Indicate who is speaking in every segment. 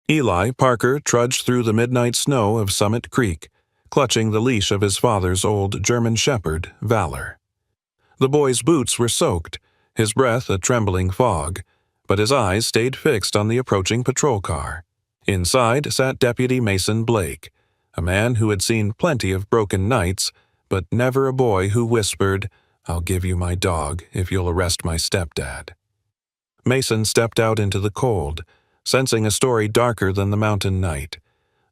Speaker 1: Eli Parker trudged through the midnight snow of Summit Creek, clutching the leash of his father's old German shepherd, Valor. The boy's boots were soaked, his breath a trembling fog, but his eyes stayed fixed on the approaching patrol car. Inside sat Deputy Mason Blake, a man who had seen plenty of broken nights, but never a boy who whispered, "I'll give you my dog if you'll arrest my stepdad." Mason stepped out into the cold, sensing a story darker than the mountain night.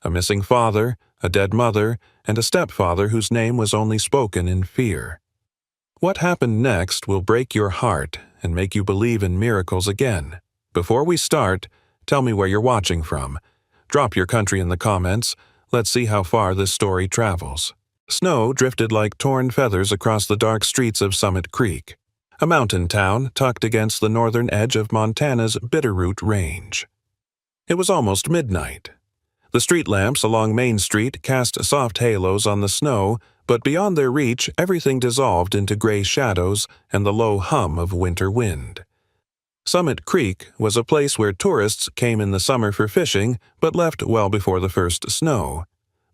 Speaker 1: A missing father, a dead mother, and a stepfather whose name was only spoken in fear. What happened next will break your heart and make you believe in miracles again. Before we start, tell me where you're watching from. Drop your country in the comments. Let's see how far this story travels. Snow drifted like torn feathers across the dark streets of Summit Creek, a mountain town tucked against the northern edge of Montana's Bitterroot Range. It was almost midnight. The street lamps along Main Street cast soft halos on the snow, but beyond their reach everything dissolved into gray shadows and the low hum of winter wind. Summit Creek was a place where tourists came in the summer for fishing, but left well before the first snow.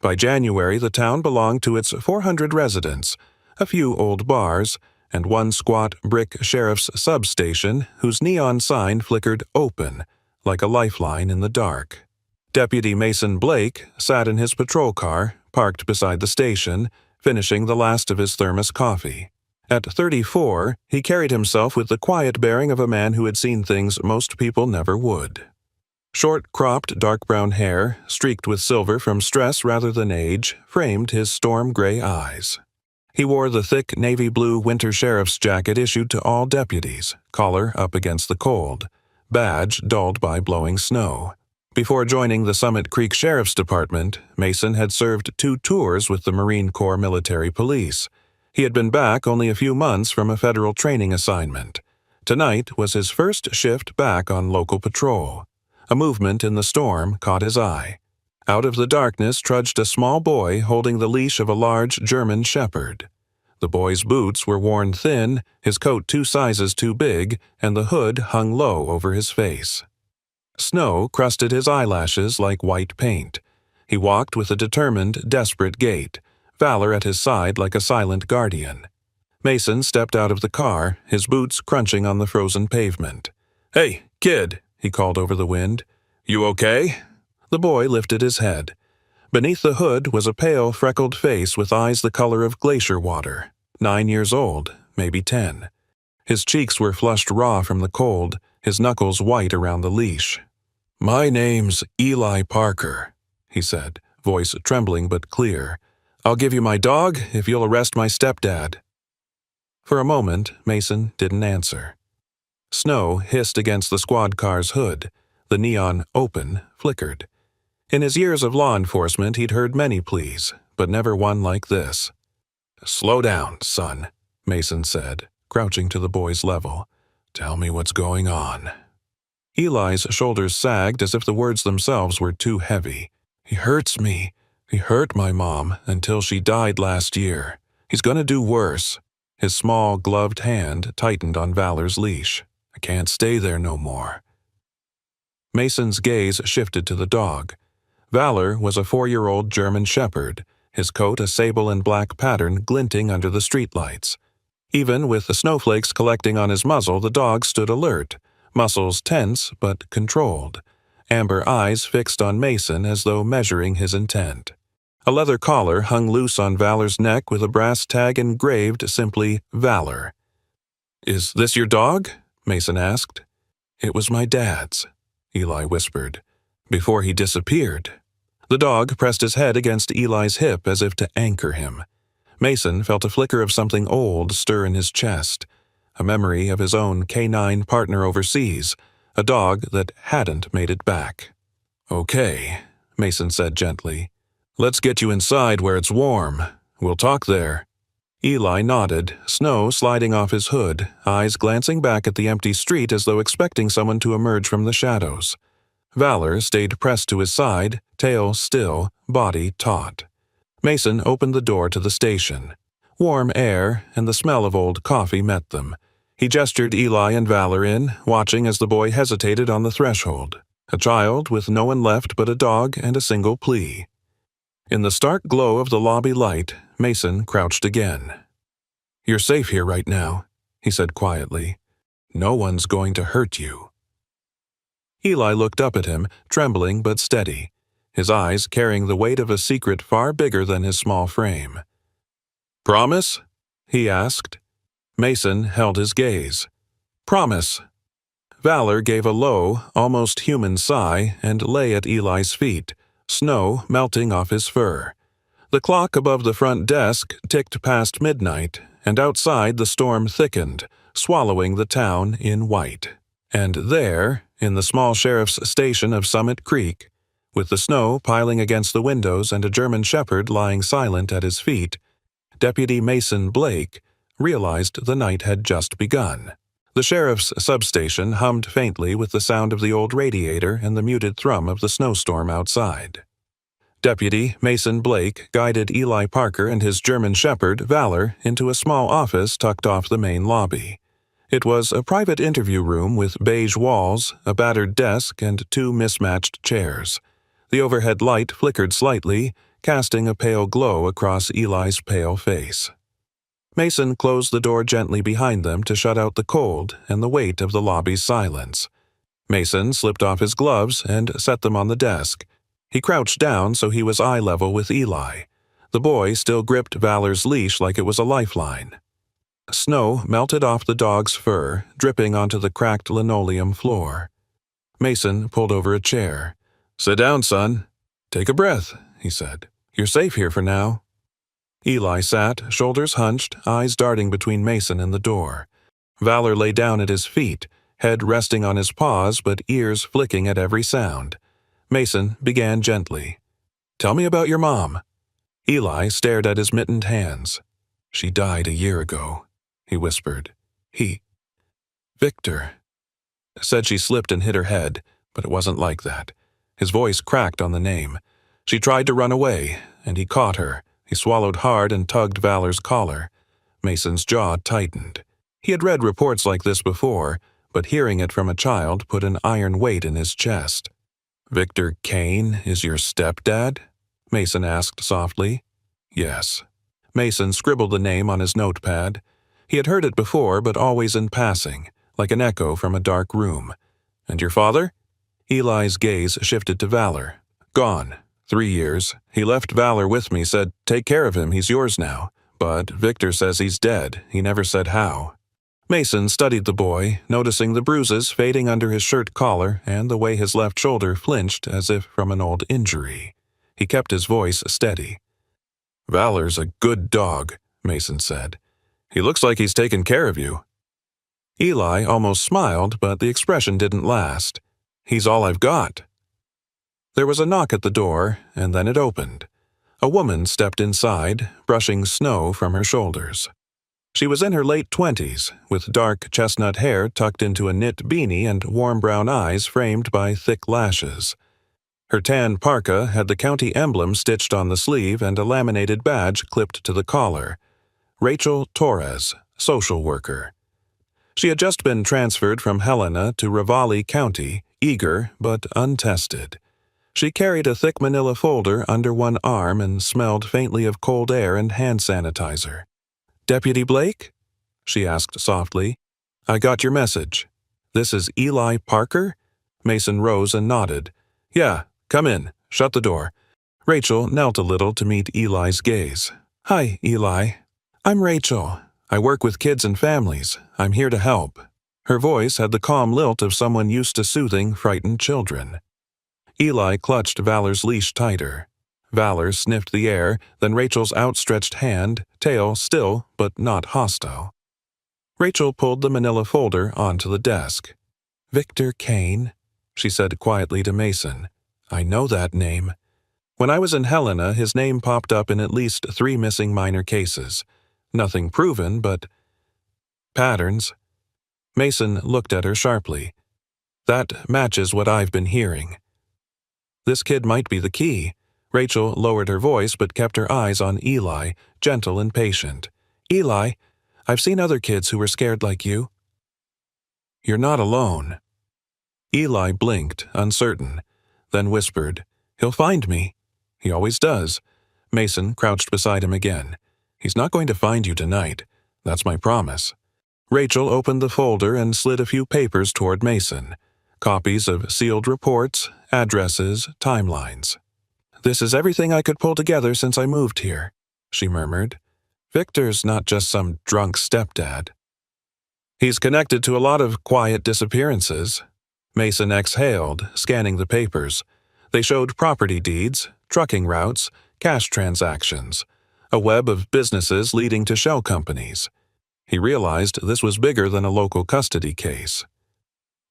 Speaker 1: By January, the town belonged to its 400 residents, a few old bars, and one squat brick sheriff's substation whose neon sign flickered open, like a lifeline in the dark. Deputy Mason Blake sat in his patrol car, parked beside the station, finishing the last of his thermos coffee. At 34, he carried himself with the quiet bearing of a man who had seen things most people never would. Short-cropped dark brown hair, streaked with silver from stress rather than age, framed his storm-gray eyes. He wore the thick navy blue winter sheriff's jacket issued to all deputies, collar up against the cold, badge dulled by blowing snow. Before joining the Summit Creek Sheriff's Department, Mason had served 2 tours with the Marine Corps Military Police. He had been back only a few months from a federal training assignment. Tonight was his first shift back on local patrol. A movement in the storm caught his eye. Out of the darkness trudged a small boy holding the leash of a large German shepherd. The boy's boots were worn thin, his coat 2 sizes too big, and the hood hung low over his face. Snow crusted his eyelashes like white paint. He walked with a determined, desperate gait, Valor at his side like a silent guardian. Mason stepped out of the car, his boots crunching on the frozen pavement. "Hey, kid," he called over the wind. "You okay?" The boy lifted his head. Beneath the hood was a pale, freckled face with eyes the color of glacier water. 9 years old, maybe 10. His cheeks were flushed raw from the cold, his knuckles white around the leash. "My name's Eli Parker," he said, voice trembling but clear. "I'll give you my dog if you'll arrest my stepdad." For a moment, Mason didn't answer. Snow hissed against the squad car's hood. The neon "open" flickered. In his years of law enforcement, he'd heard many pleas, but never one like this. "Slow down, son," Mason said, crouching to the boy's level. "Tell me what's going on." Eli's shoulders sagged as if the words themselves were too heavy. "He hurts me. He hurt my mom until she died last year. He's gonna do worse." His small, gloved hand tightened on Valor's leash. "I can't stay there no more." Mason's gaze shifted to the dog. Valor was a 4-year-old German shepherd, his coat a sable and black pattern glinting under the streetlights. Even with the snowflakes collecting on his muzzle, the dog stood alert, muscles tense but controlled, amber eyes fixed on Mason as though measuring his intent. A leather collar hung loose on Valor's neck with a brass tag engraved simply Valor. "Is this your dog?" Mason asked. "It was my dad's," Eli whispered, "before he disappeared." The dog pressed his head against Eli's hip as if to anchor him. Mason felt a flicker of something old stir in his chest, a memory of his own canine partner overseas, a dog that hadn't made it back. "Okay," Mason said gently. "Let's get you inside where it's warm. We'll talk there." Eli nodded, snow sliding off his hood, eyes glancing back at the empty street as though expecting someone to emerge from the shadows. Valor stayed pressed to his side, tail still, body taut. Mason opened the door to the station. Warm air and the smell of old coffee met them. He gestured Eli and Valor in, watching as the boy hesitated on the threshold. A child with no one left but a dog and a single plea. In the stark glow of the lobby light, Mason crouched again. "You're safe here right now," he said quietly. "No one's going to hurt you." Eli looked up at him, trembling but steady, his eyes carrying the weight of a secret far bigger than his small frame. "Promise?" he asked. Mason held his gaze. "Promise." Valor gave a low, almost human sigh and lay at Eli's feet, snow melting off his fur. The clock above the front desk ticked past midnight, and outside the storm thickened, swallowing the town in white. And there, in the small sheriff's station of Summit Creek, with the snow piling against the windows and a German shepherd lying silent at his feet, Deputy Mason Blake realized the night had just begun. The sheriff's substation hummed faintly with the sound of the old radiator and the muted thrum of the snowstorm outside. Deputy Mason Blake guided Eli Parker and his German shepherd, Valor, into a small office tucked off the main lobby. It was a private interview room with beige walls, a battered desk, and two mismatched chairs. The overhead light flickered slightly, casting a pale glow across Eli's pale face. Mason closed the door gently behind them to shut out the cold and the weight of the lobby's silence. Mason slipped off his gloves and set them on the desk. He crouched down so he was eye level with Eli. The boy still gripped Valor's leash like it was a lifeline. Snow melted off the dog's fur, dripping onto the cracked linoleum floor. Mason pulled over a chair. "Sit down, son. Take a breath," he said. "You're safe here for now." Eli sat, shoulders hunched, eyes darting between Mason and the door. Valor lay down at his feet, head resting on his paws but ears flicking at every sound. Mason began gently. "Tell me about your mom." Eli stared at his mittened hands. "She died a year ago," he whispered. Victor." Said she slipped and hit her head, but it wasn't like that. His voice cracked on the name. She tried to run away, and he caught her. He swallowed hard and tugged Valor's collar. Mason's jaw tightened. He had read reports like this before, but hearing it from a child put an iron weight in his chest. "Victor Kane is your stepdad?" Mason asked softly. "Yes." Mason scribbled the name on his notepad. He had heard it before, but always in passing, like an echo from a dark room. "And your father?" Eli's gaze shifted to Valor. "Gone. 3 years. He left Valor with me, said, 'Take care of him, he's yours now.' But Victor says he's dead. He never said how." Mason studied the boy, noticing the bruises fading under his shirt collar and the way his left shoulder flinched as if from an old injury. He kept his voice steady. "Valor's a good dog," Mason said. "He looks like he's taken care of you." Eli almost smiled, but the expression didn't last. "He's all I've got." There was a knock at the door, and then it opened. A woman stepped inside, brushing snow from her shoulders. She was in her late 20s, with dark chestnut hair tucked into a knit beanie and warm brown eyes framed by thick lashes. Her tan parka had the county emblem stitched on the sleeve and a laminated badge clipped to the collar. Rachel Torres, social worker. She had just been transferred from Helena to Ravalli County, eager but untested. She carried a thick manila folder under one arm and smelled faintly of cold air and hand sanitizer. "Deputy Blake?" she asked softly. "I got your message. This is Eli Parker?" Mason rose and nodded. "Yeah, come in. Shut the door." Rachel knelt a little to meet Eli's gaze. "Hi, Eli. I'm Rachel. I work with kids and families. I'm here to help." Her voice had the calm lilt of someone used to soothing frightened children. Eli clutched Valor's leash tighter. Valor sniffed the air, then Rachel's outstretched hand, tail still but not hostile. Rachel pulled the manila folder onto the desk. "Victor Kane," she said quietly to Mason. "I know that name. When I was in Helena, his name popped up in at least 3 missing minor cases. Nothing proven, but patterns." Mason looked at her sharply. "That matches what I've been hearing." This kid might be the key. Rachel lowered her voice but kept her eyes on Eli, gentle and patient. "Eli, I've seen other kids who were scared like you." "You're not alone." Eli blinked, uncertain, then whispered, "He'll find me." "He always does." Mason crouched beside him again. "He's not going to find you tonight. That's my promise." Rachel opened the folder and slid a few papers toward Mason. Copies of sealed reports, addresses, timelines. "This is everything I could pull together since I moved here," she murmured. "Victor's not just some drunk stepdad. He's connected to a lot of quiet disappearances." Mason exhaled, scanning the papers. They showed property deeds, trucking routes, cash transactions, a web of businesses leading to shell companies. He realized this was bigger than a local custody case.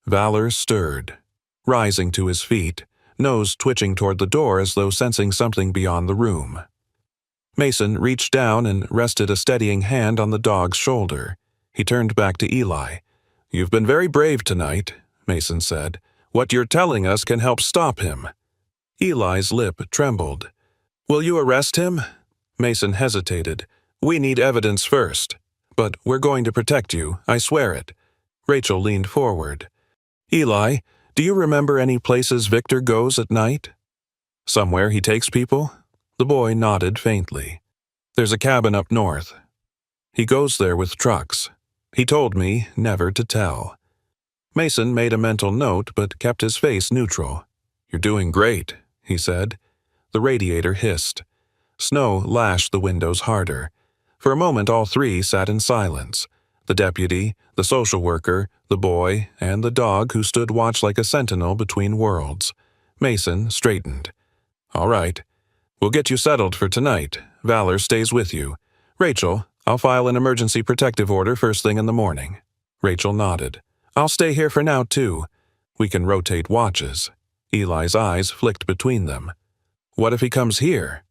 Speaker 1: Valor stirred, rising to his feet, nose twitching toward the door as though sensing something beyond the room. Mason reached down and rested a steadying hand on the dog's shoulder. He turned back to Eli. "You've been very brave tonight," Mason said. "What you're telling us can help stop him." Eli's lip trembled. "Will you arrest him?" Mason hesitated. "We need evidence first. But we're going to protect you, I swear it." Rachel leaned forward. "Eli, do you remember any places Victor goes at night?" "Somewhere he takes people?" The boy nodded faintly. "There's a cabin up north. He goes there with trucks. He told me never to tell." Mason made a mental note but kept his face neutral. "You're doing great," he said. The radiator hissed. Snow lashed the windows harder. For a moment all three sat in silence. The deputy, the social worker, the boy, and the dog who stood watch like a sentinel between worlds. Mason straightened. "All right. We'll get you settled for tonight. Valor stays with you. Rachel, I'll file an emergency protective order first thing in the morning." Rachel nodded. "I'll stay here for now, too. We can rotate watches." Eli's eyes flicked between them. "What if he comes here?"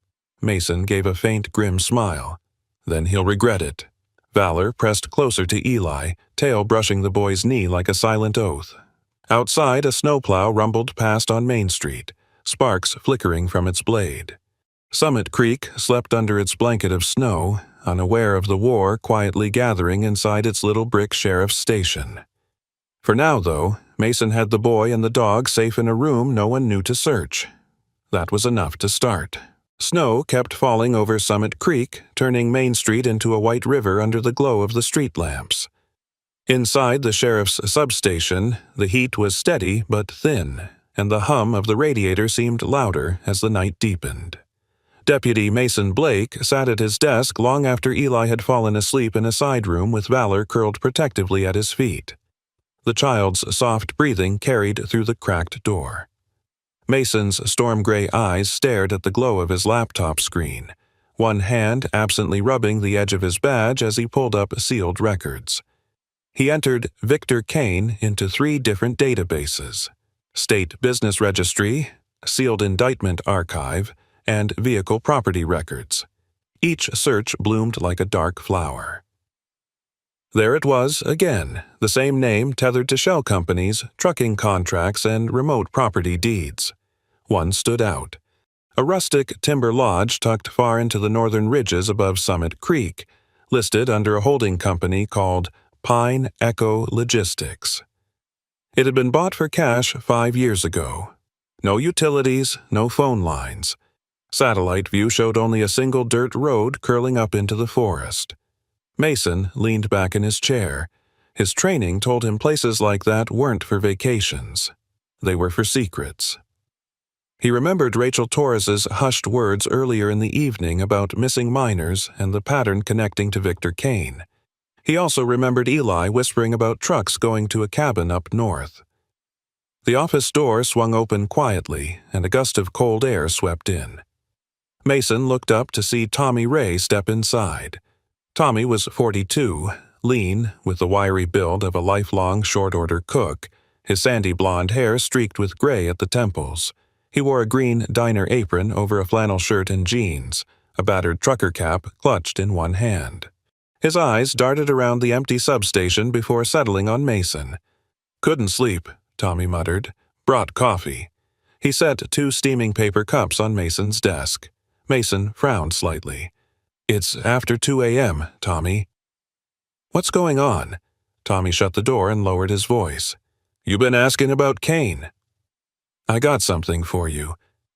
Speaker 1: Mason gave a faint, grim smile. "Then he'll regret it." Valor pressed closer to Eli, tail brushing the boy's knee like a silent oath. Outside, a snowplow rumbled past on Main Street, sparks flickering from its blade. Summit Creek slept under its blanket of snow, unaware of the war quietly gathering inside its little brick sheriff's station. For now, though, Mason had the boy and the dog safe in a room no one knew to search. That was enough to start. Snow kept falling over Summit Creek, turning Main Street into a white river under the glow of the street lamps. Inside the sheriff's substation, the heat was steady but thin, and the hum of the radiator seemed louder as the night deepened. Deputy Mason Blake sat at his desk long after Eli had fallen asleep in a side room with Valor curled protectively at his feet. The child's soft breathing carried through the cracked door. Mason's storm-gray eyes stared at the glow of his laptop screen, one hand absently rubbing the edge of his badge as he pulled up sealed records. He entered Victor Kane into 3 different databases: State Business Registry, Sealed Indictment Archive, and Vehicle Property Records. Each search bloomed like a dark flower. There it was again, the same name tethered to shell companies, trucking contracts, and remote property deeds. One stood out. A rustic timber lodge tucked far into the northern ridges above Summit Creek, listed under a holding company called Pine Echo Logistics. It had been bought for cash 5 years ago. No utilities, no phone lines. Satellite view showed only a single dirt road curling up into the forest. Mason leaned back in his chair. His training told him places like that weren't for vacations. They were for secrets. He remembered Rachel Torres's hushed words earlier in the evening about missing miners and the pattern connecting to Victor Kane. He also remembered Eli whispering about trucks going to a cabin up north. The office door swung open quietly, and a gust of cold air swept in. Mason looked up to see Tommy Ray step inside. Tommy was 42, lean, with the wiry build of a lifelong short-order cook, his sandy blonde hair streaked with gray at the temples. He wore a green diner apron over a flannel shirt and jeans, a battered trucker cap clutched in one hand. His eyes darted around the empty substation before settling on Mason. "Couldn't sleep," Tommy muttered. "Brought coffee." He set 2 steaming paper cups on Mason's desk. Mason frowned slightly. "It's after 2 a.m., Tommy." "What's going on?" Tommy shut the door and lowered his voice. "You been asking about Kane?" "I got something for you."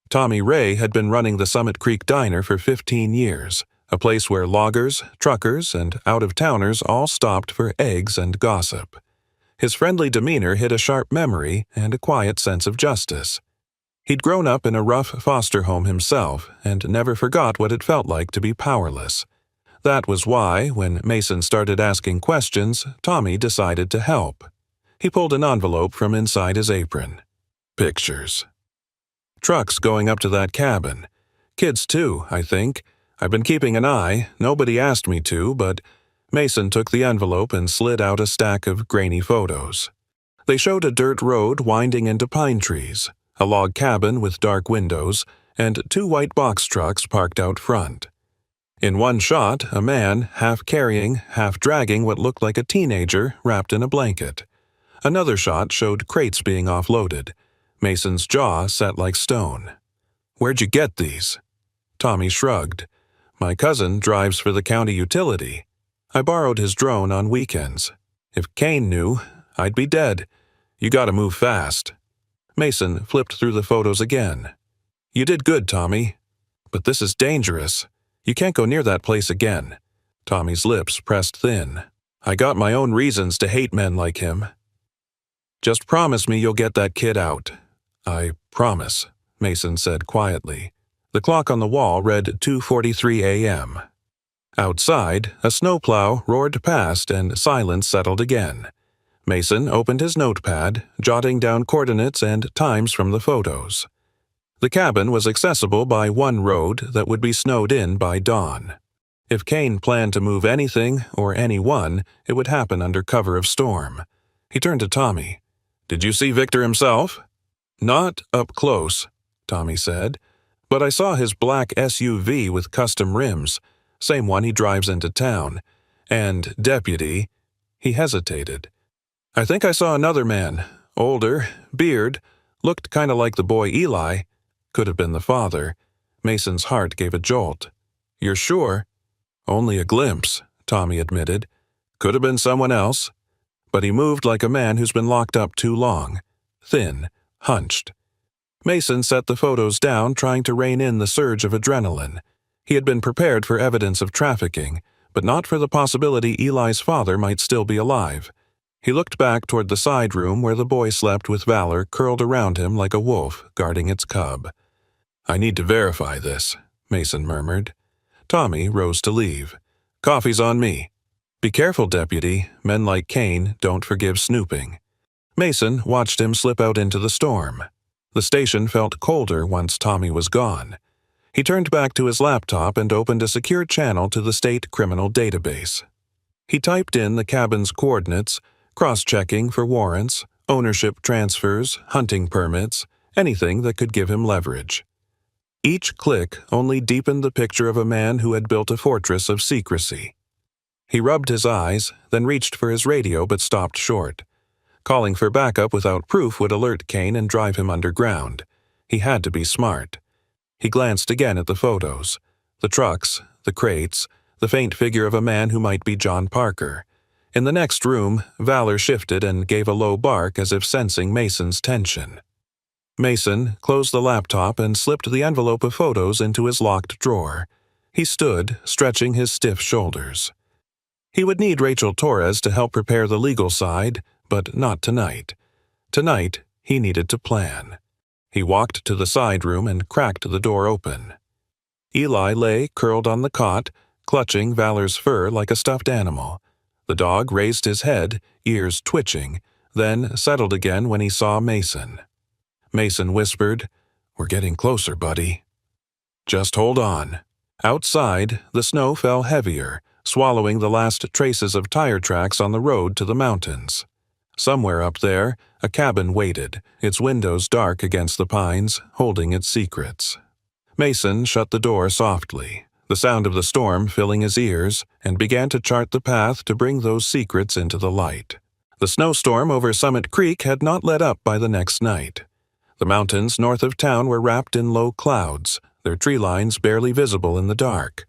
Speaker 1: Tommy Ray had been running the Summit Creek Diner for 15 years, a place where loggers, truckers, and out-of-towners all stopped for eggs and gossip. His friendly demeanor hid a sharp memory and a quiet sense of justice. He'd grown up in a rough foster home himself and never forgot what it felt like to be powerless. That was why, when Mason started asking questions, Tommy decided to help. He pulled an envelope from inside his apron. Pictures. Trucks going up to that cabin. Kids too, I think. I've been keeping an eye. Nobody asked me to, but Mason took the envelope and slid out a stack of grainy photos. They showed a dirt road winding into pine trees, a log cabin with dark windows, and 2 white box trucks parked out front. In one shot, a man, half carrying, half dragging what looked like a teenager wrapped in a blanket. Another shot showed crates being offloaded. Mason's jaw set like stone. "Where'd you get these?" Tommy shrugged. "My cousin drives for the county utility. I borrowed his drone on weekends. If Kane knew, I'd be dead. You gotta move fast." Mason flipped through the photos again. "You did good, Tommy. But this is dangerous. You can't go near that place again." Tommy's lips pressed thin. "I got my own reasons to hate men like him." "Just promise me you'll get that kid out." "I promise," Mason said quietly. The clock on the wall read 2:43 a.m. Outside, a snowplow roared past and silence settled again. Mason opened his notepad, jotting down coordinates and times from the photos. The cabin was accessible by one road that would be snowed in by dawn. If Kane planned to move anything or anyone, it would happen under cover of storm. He turned to Tommy. "Did you see Victor himself?" "Not up close," Tommy said, "but I saw his black SUV with custom rims, same one he drives into town. And deputy—" He hesitated. "I think I saw another man, older, beard, looked kind of like the boy Eli. Could have been the father." Mason's heart gave a jolt. "You're sure?" "Only a glimpse," Tommy admitted. "Could have been someone else. But he moved like a man who's been locked up too long. Thin, hunched." Mason set the photos down, trying to rein in the surge of adrenaline. He had been prepared for evidence of trafficking, but not for the possibility Eli's father might still be alive. He looked back toward the side room where the boy slept with Valor curled around him like a wolf guarding its cub. "I need to verify this," Mason murmured. Tommy rose to leave. "Coffee's on me." "Be careful, deputy. Men like Kane don't forgive snooping." Mason watched him slip out into the storm. The station felt colder once Tommy was gone. He turned back to his laptop and opened a secure channel to the state criminal database. He typed in the cabin's coordinates, cross-checking for warrants, ownership transfers, hunting permits, anything that could give him leverage. Each click only deepened the picture of a man who had built a fortress of secrecy. He rubbed his eyes, then reached for his radio but stopped short. Calling for backup without proof would alert Kane and drive him underground. He had to be smart. He glanced again at the photos. The trucks, the crates, the faint figure of a man who might be John Parker. In the next room, Valor shifted and gave a low bark as if sensing Mason's tension. Mason closed the laptop and slipped the envelope of photos into his locked drawer. He stood, stretching his stiff shoulders. He would need Rachel Torres to help prepare the legal side, but not tonight. Tonight, he needed to plan. He walked to the side room and cracked the door open. Eli lay curled on the cot, clutching Valor's fur like a stuffed animal. The dog raised his head, ears twitching, then settled again when he saw Mason. Mason whispered, "We're getting closer, buddy." "Just hold on." Outside, the snow fell heavier, swallowing the last traces of tire tracks on the road to the mountains. Somewhere up there, a cabin waited, its windows dark against the pines, holding its secrets. Mason shut the door softly, the sound of the storm filling his ears, and began to chart the path to bring those secrets into the light. The snowstorm over Summit Creek had not let up by the next night. The mountains north of town were wrapped in low clouds, their tree lines barely visible in the dark.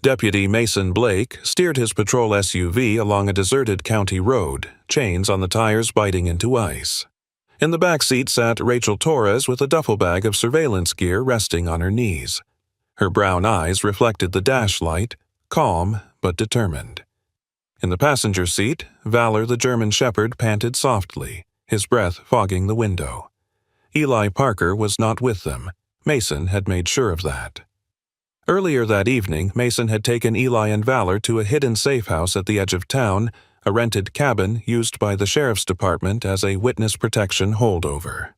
Speaker 1: Deputy Mason Blake steered his patrol SUV along a deserted county road, chains on the tires biting into ice. In the back seat sat Rachel Torres with a duffel bag of surveillance gear resting on her knees. Her brown eyes reflected the dash light, calm but determined. In the passenger seat, Valor the German Shepherd panted softly, his breath fogging the window. Eli Parker was not with them. Mason had made sure of that. Earlier that evening, Mason had taken Eli and Valor to a hidden safe house at the edge of town, a rented cabin used by the sheriff's department as a witness protection holdover.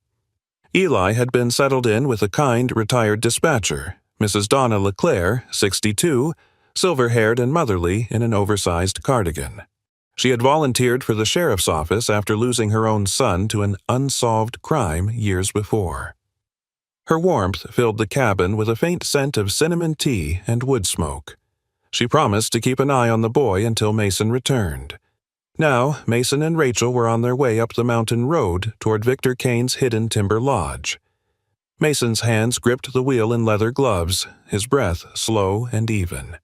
Speaker 1: Eli had been settled in with a kind retired dispatcher, Mrs. Donna LeClaire, 62, silver-haired and motherly in an oversized cardigan. She had volunteered for the sheriff's office after losing her own son to an unsolved crime years before. Her warmth filled the cabin with a faint scent of cinnamon tea and wood smoke. She promised to keep an eye on the boy until Mason returned. Now, Mason and Rachel were on their way up the mountain road toward Victor Kane's hidden timber lodge. Mason's hands gripped the wheel in leather gloves, his breath slow and even.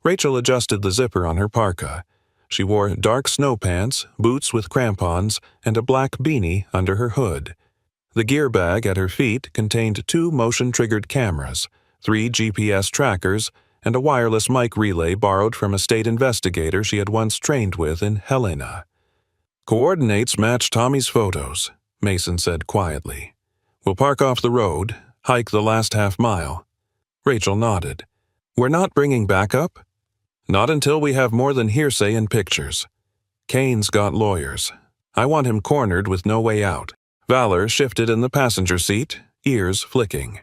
Speaker 1: Rachel adjusted the zipper on her parka. She wore dark snow pants, boots with crampons, and a black beanie under her hood. The gear bag at her feet contained 2 motion-triggered cameras, 3 GPS trackers, and a wireless mic relay borrowed from a state investigator she had once trained with in Helena. "Coordinates match Tommy's photos," Mason said quietly. "We'll park off the road, hike the last half-mile." Rachel nodded. "We're not bringing backup?" "Not until we have more than hearsay and pictures. Kane's got lawyers. I want him cornered with no way out." Valor shifted in the passenger seat, ears flicking.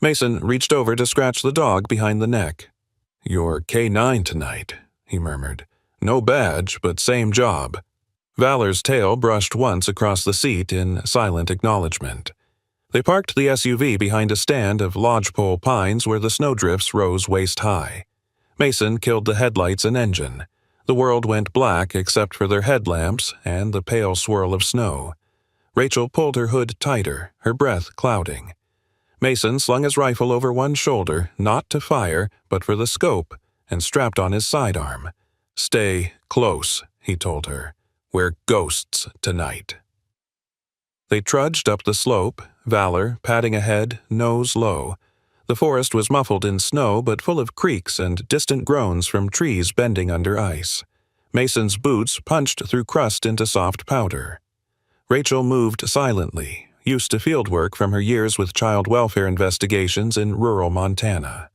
Speaker 1: Mason reached over to scratch the dog behind the neck. "You're K9 tonight," he murmured. "No badge, but same job." Valor's tail brushed once across the seat in silent acknowledgement. They parked the SUV behind a stand of lodgepole pines where the snowdrifts rose waist-high. Mason killed the headlights and engine. The world went black except for their headlamps and the pale swirl of snow. Rachel pulled her hood tighter, her breath clouding. Mason slung his rifle over one shoulder, not to fire, but for the scope, and strapped on his sidearm. "Stay close," he told her. "We're ghosts tonight." They trudged up the slope, Valor padding ahead, nose low. The forest was muffled in snow but full of creaks and distant groans from trees bending under ice. Mason's boots punched through crust into soft powder. Rachel moved silently, used to fieldwork from her years with child welfare investigations in rural Montana.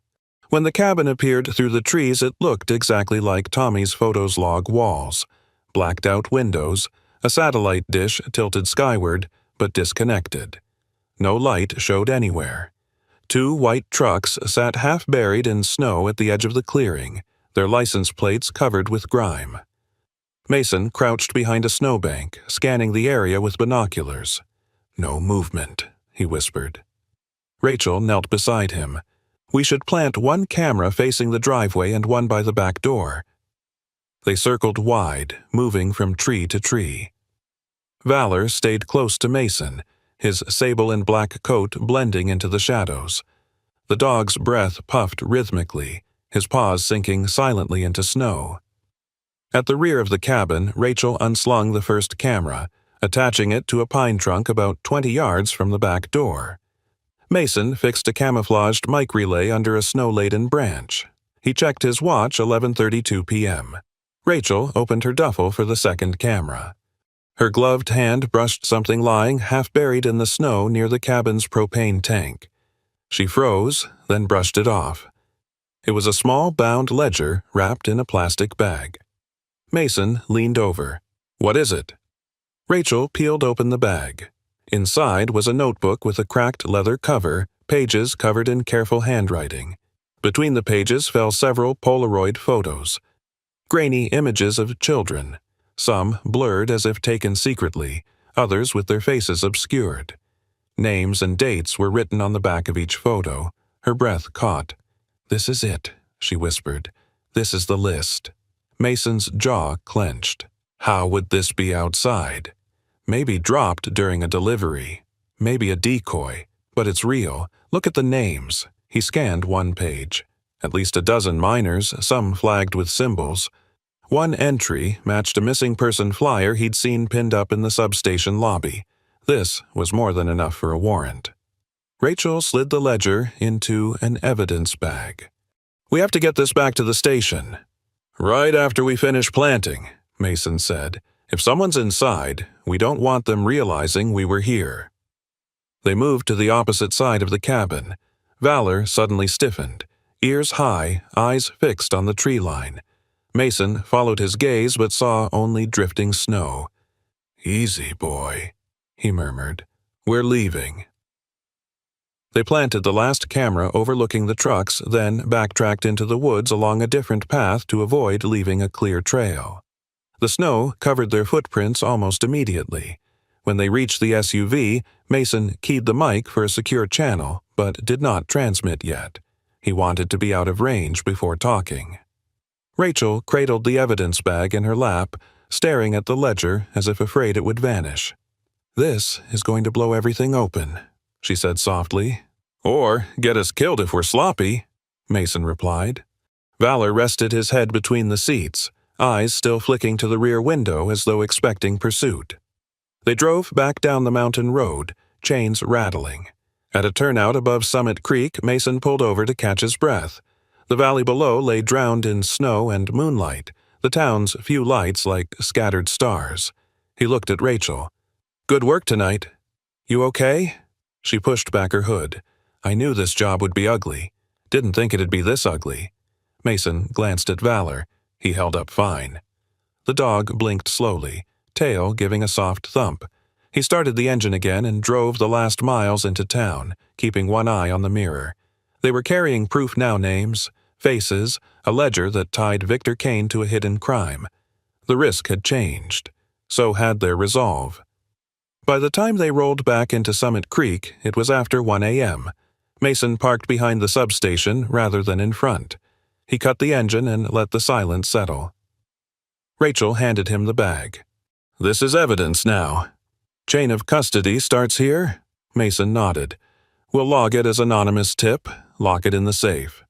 Speaker 1: When the cabin appeared through the trees, it looked exactly like Tommy's photos log walls. Blacked-out windows, a satellite dish tilted skyward, but disconnected. No light showed anywhere. 2 white trucks sat half-buried in snow at the edge of the clearing, their license plates covered with grime. Mason crouched behind a snowbank, scanning the area with binoculars. "No movement," he whispered. Rachel knelt beside him. "We should plant 1 camera facing the driveway and 1 by the back door." They circled wide, moving from tree to tree. Valor stayed close to Mason, his sable and black coat blending into the shadows. The dog's breath puffed rhythmically, his paws sinking silently into snow. At the rear of the cabin, Rachel unslung the first camera, attaching it to a pine trunk about 20 yards from the back door. Mason fixed a camouflaged mic relay under a snow-laden branch. He checked his watch, 11:32 p.m. Rachel opened her duffel for the second camera. Her gloved hand brushed something lying half-buried in the snow near the cabin's propane tank. She froze, then brushed it off. It was a small bound ledger wrapped in a plastic bag. Mason leaned over. "What is it?" Rachel peeled open the bag. Inside was a notebook with a cracked leather cover, pages covered in careful handwriting. Between the pages fell several Polaroid photos. Grainy images of children, some blurred as if taken secretly, others with their faces obscured. Names and dates were written on the back of each photo. Her breath caught. "This is it," she whispered. "This is the list." Mason's jaw clenched. How would this be outside? Maybe dropped during a delivery. Maybe a decoy. But it's real. Look at the names. He scanned 1 page. At least a dozen minors, some flagged with symbols. 1 entry matched a missing person flyer he'd seen pinned up in the substation lobby. This was more than enough for a warrant. Rachel slid the ledger into an evidence bag. "We have to get this back to the station." "Right after we finish planting," Mason said. "If someone's inside, we don't want them realizing we were here." They moved to the opposite side of the cabin. Valor suddenly stiffened, ears high, eyes fixed on the tree line. Mason followed his gaze but saw only drifting snow. "Easy, boy," he murmured. "We're leaving." They planted the last camera overlooking the trucks, then backtracked into the woods along a different path to avoid leaving a clear trail. The snow covered their footprints almost immediately. When they reached the SUV, Mason keyed the mic for a secure channel, but did not transmit yet. He wanted to be out of range before talking. Rachel cradled the evidence bag in her lap, staring at the ledger as if afraid it would vanish. "This is going to blow everything open," she said softly. "Or get us killed if we're sloppy," Mason replied. Valor rested his head between the seats, eyes still flicking to the rear window as though expecting pursuit. They drove back down the mountain road, chains rattling. At a turnout above Summit Creek, Mason pulled over to catch his breath. The valley below lay drowned in snow and moonlight, the town's few lights like scattered stars. He looked at Rachel. "Good work tonight. You okay?" She pushed back her hood. "I knew this job would be ugly. Didn't think it'd be this ugly." Mason glanced at Valor. He held up fine. The dog blinked slowly, tail giving a soft thump. He started the engine again and drove the last miles into town, keeping one eye on the mirror. They were carrying Proof Now names, faces, a ledger that tied Victor Kane to a hidden crime. The risk had changed. So had their resolve. By the time they rolled back into Summit Creek, it was after 1 a.m. Mason parked behind the substation rather than in front. He cut the engine and let the silence settle. Rachel handed him the bag. "This is evidence now." "Chain of custody starts here?" Mason nodded. "We'll log it as anonymous tip, lock it in the safe.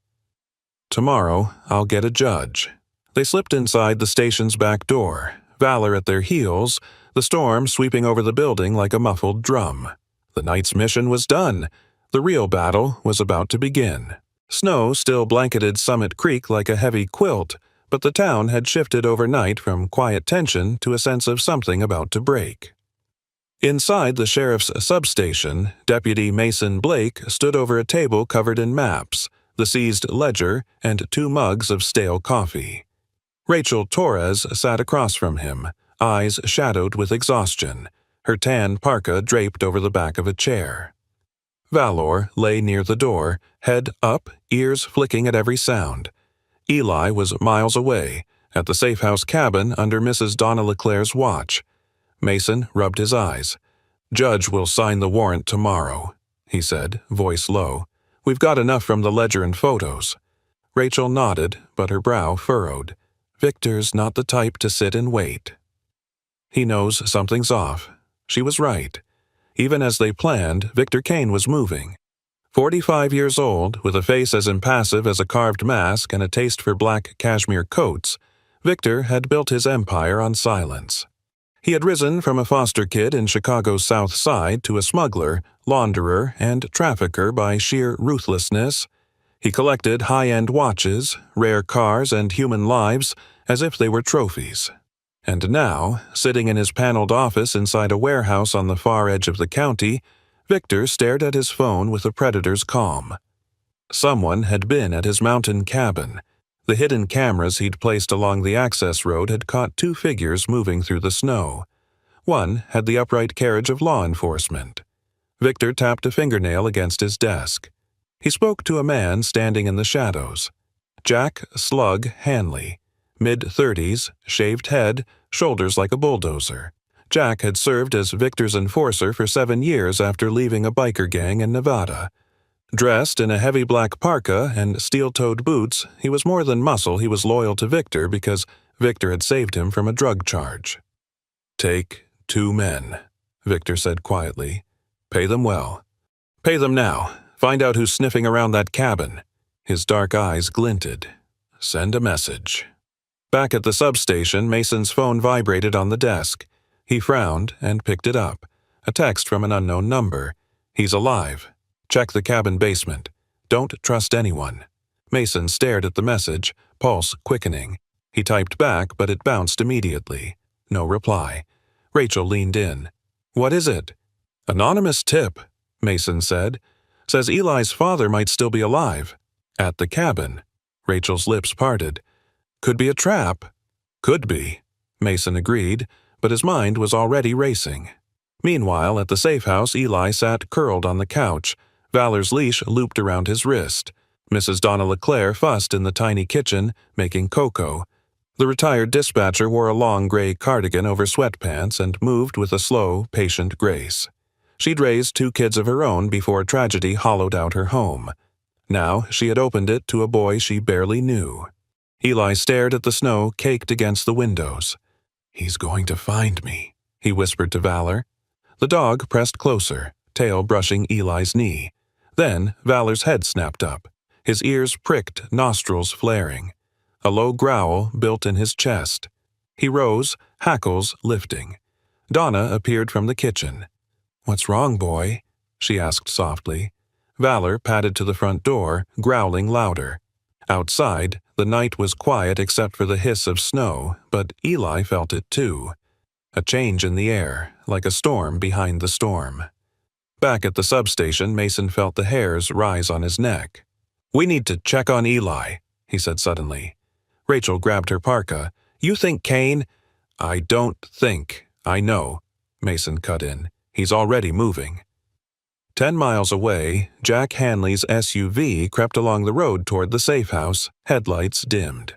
Speaker 1: Tomorrow, I'll get a judge." They slipped inside the station's back door, Valor at their heels, the storm sweeping over the building like a muffled drum. The night's mission was done. The real battle was about to begin. Snow still blanketed Summit Creek like a heavy quilt, but the town had shifted overnight from quiet tension to a sense of something about to break. Inside the sheriff's substation, Deputy Mason Blake stood over a table covered in maps, the seized ledger, and 2 mugs of stale coffee. Rachel Torres sat across from him, eyes shadowed with exhaustion, her tan parka draped over the back of a chair. Valor lay near the door, head up, ears flicking at every sound. Eli was miles away, at the safe house cabin under Mrs. Donna LeClaire's watch. Mason rubbed his eyes. "Judge will sign the warrant tomorrow," he said, voice low. "We've got enough from the ledger and photos." Rachel nodded, but her brow furrowed. Victor's not the type to sit and wait. He knows something's off. She was right. Even as they planned, Victor Kane was moving. 45 years old, with a face as impassive as a carved mask and a taste for black cashmere coats, Victor had built his empire on silence. He had risen from a foster kid in Chicago's South Side to a smuggler, launderer, and trafficker by sheer ruthlessness. He collected high-end watches, rare cars, and human lives as if they were trophies. And now, sitting in his paneled office inside a warehouse on the far edge of the county, Victor stared at his phone with a predator's calm. Someone had been at his mountain cabin. The hidden cameras he'd placed along the access road had caught 2 figures moving through the snow. One had the upright carriage of law enforcement. Victor tapped a fingernail against his desk. He spoke to a man standing in the shadows. Jack Slug Hanley, mid-30s, shaved head, shoulders like a bulldozer. Jack had served as Victor's enforcer for 7 years after leaving a biker gang in Nevada. Dressed in a heavy black parka and steel-toed boots, he was more than muscle. He was loyal to Victor because Victor had saved him from a drug charge. "Take 2 men," Victor said quietly. "Pay them well. Pay them now. Find out who's sniffing around that cabin." His dark eyes glinted. "Send a message." Back at the substation, Mason's phone vibrated on the desk. He frowned and picked it up. A text from an unknown number. He's alive. Check the cabin basement. Don't trust anyone. Mason stared at the message, pulse quickening. He typed back, but it bounced immediately. No reply. Rachel leaned in. What is it? Anonymous tip, Mason said. Says Eli's father might still be alive. At the cabin. Rachel's lips parted. Could be a trap. Could be, Mason agreed, but his mind was already racing. Meanwhile, at the safe house, Eli sat curled on the couch, Valor's leash looped around his wrist. Mrs. Donna LeClaire fussed in the tiny kitchen, making cocoa. The retired dispatcher wore a long gray cardigan over sweatpants and moved with a slow, patient grace. She'd raised 2 kids of her own before tragedy hollowed out her home. Now she had opened it to a boy she barely knew. Eli stared at the snow caked against the windows. He's going to find me, he whispered to Valor. The dog pressed closer, tail brushing Eli's knee. Then Valor's head snapped up, his ears pricked, nostrils flaring. A low growl built in his chest. He rose, hackles lifting. Donna appeared from the kitchen. What's wrong, boy? She asked softly. Valor padded to the front door, growling louder. Outside, the night was quiet except for the hiss of snow, but Eli felt it too. A change in the air, like a storm behind the storm. Back at the substation, Mason felt the hairs rise on his neck. We need to check on Eli, he said suddenly. Rachel grabbed her parka. You think Kane? I don't think. I know, Mason cut in. He's already moving. 10 miles away, Jack Hanley's SUV crept along the road toward the safe house, headlights dimmed.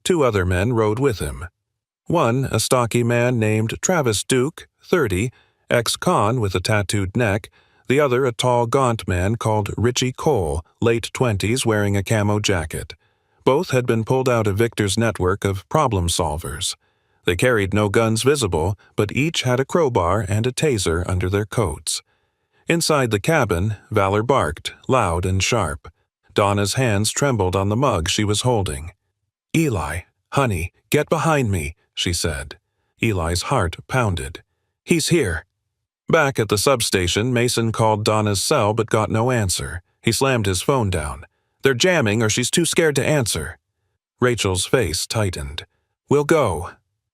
Speaker 1: 2 other men rode with him. One, a stocky man named Travis Duke, 30, ex-con with a tattooed neck. The other, a tall, gaunt man called Richie Cole, late 20s, wearing a camo jacket. Both had been pulled out of Victor's network of problem solvers. They carried no guns visible, but each had a crowbar and a taser under their coats. Inside the cabin, Valor barked, loud and sharp. Donna's hands trembled on the mug she was holding. Eli, honey, get behind me, she said. Eli's heart pounded. He's here. Back at the substation, Mason called Donna's cell but got no answer. He slammed his phone down. They're jamming or she's too scared to answer. Rachel's face tightened. We'll go.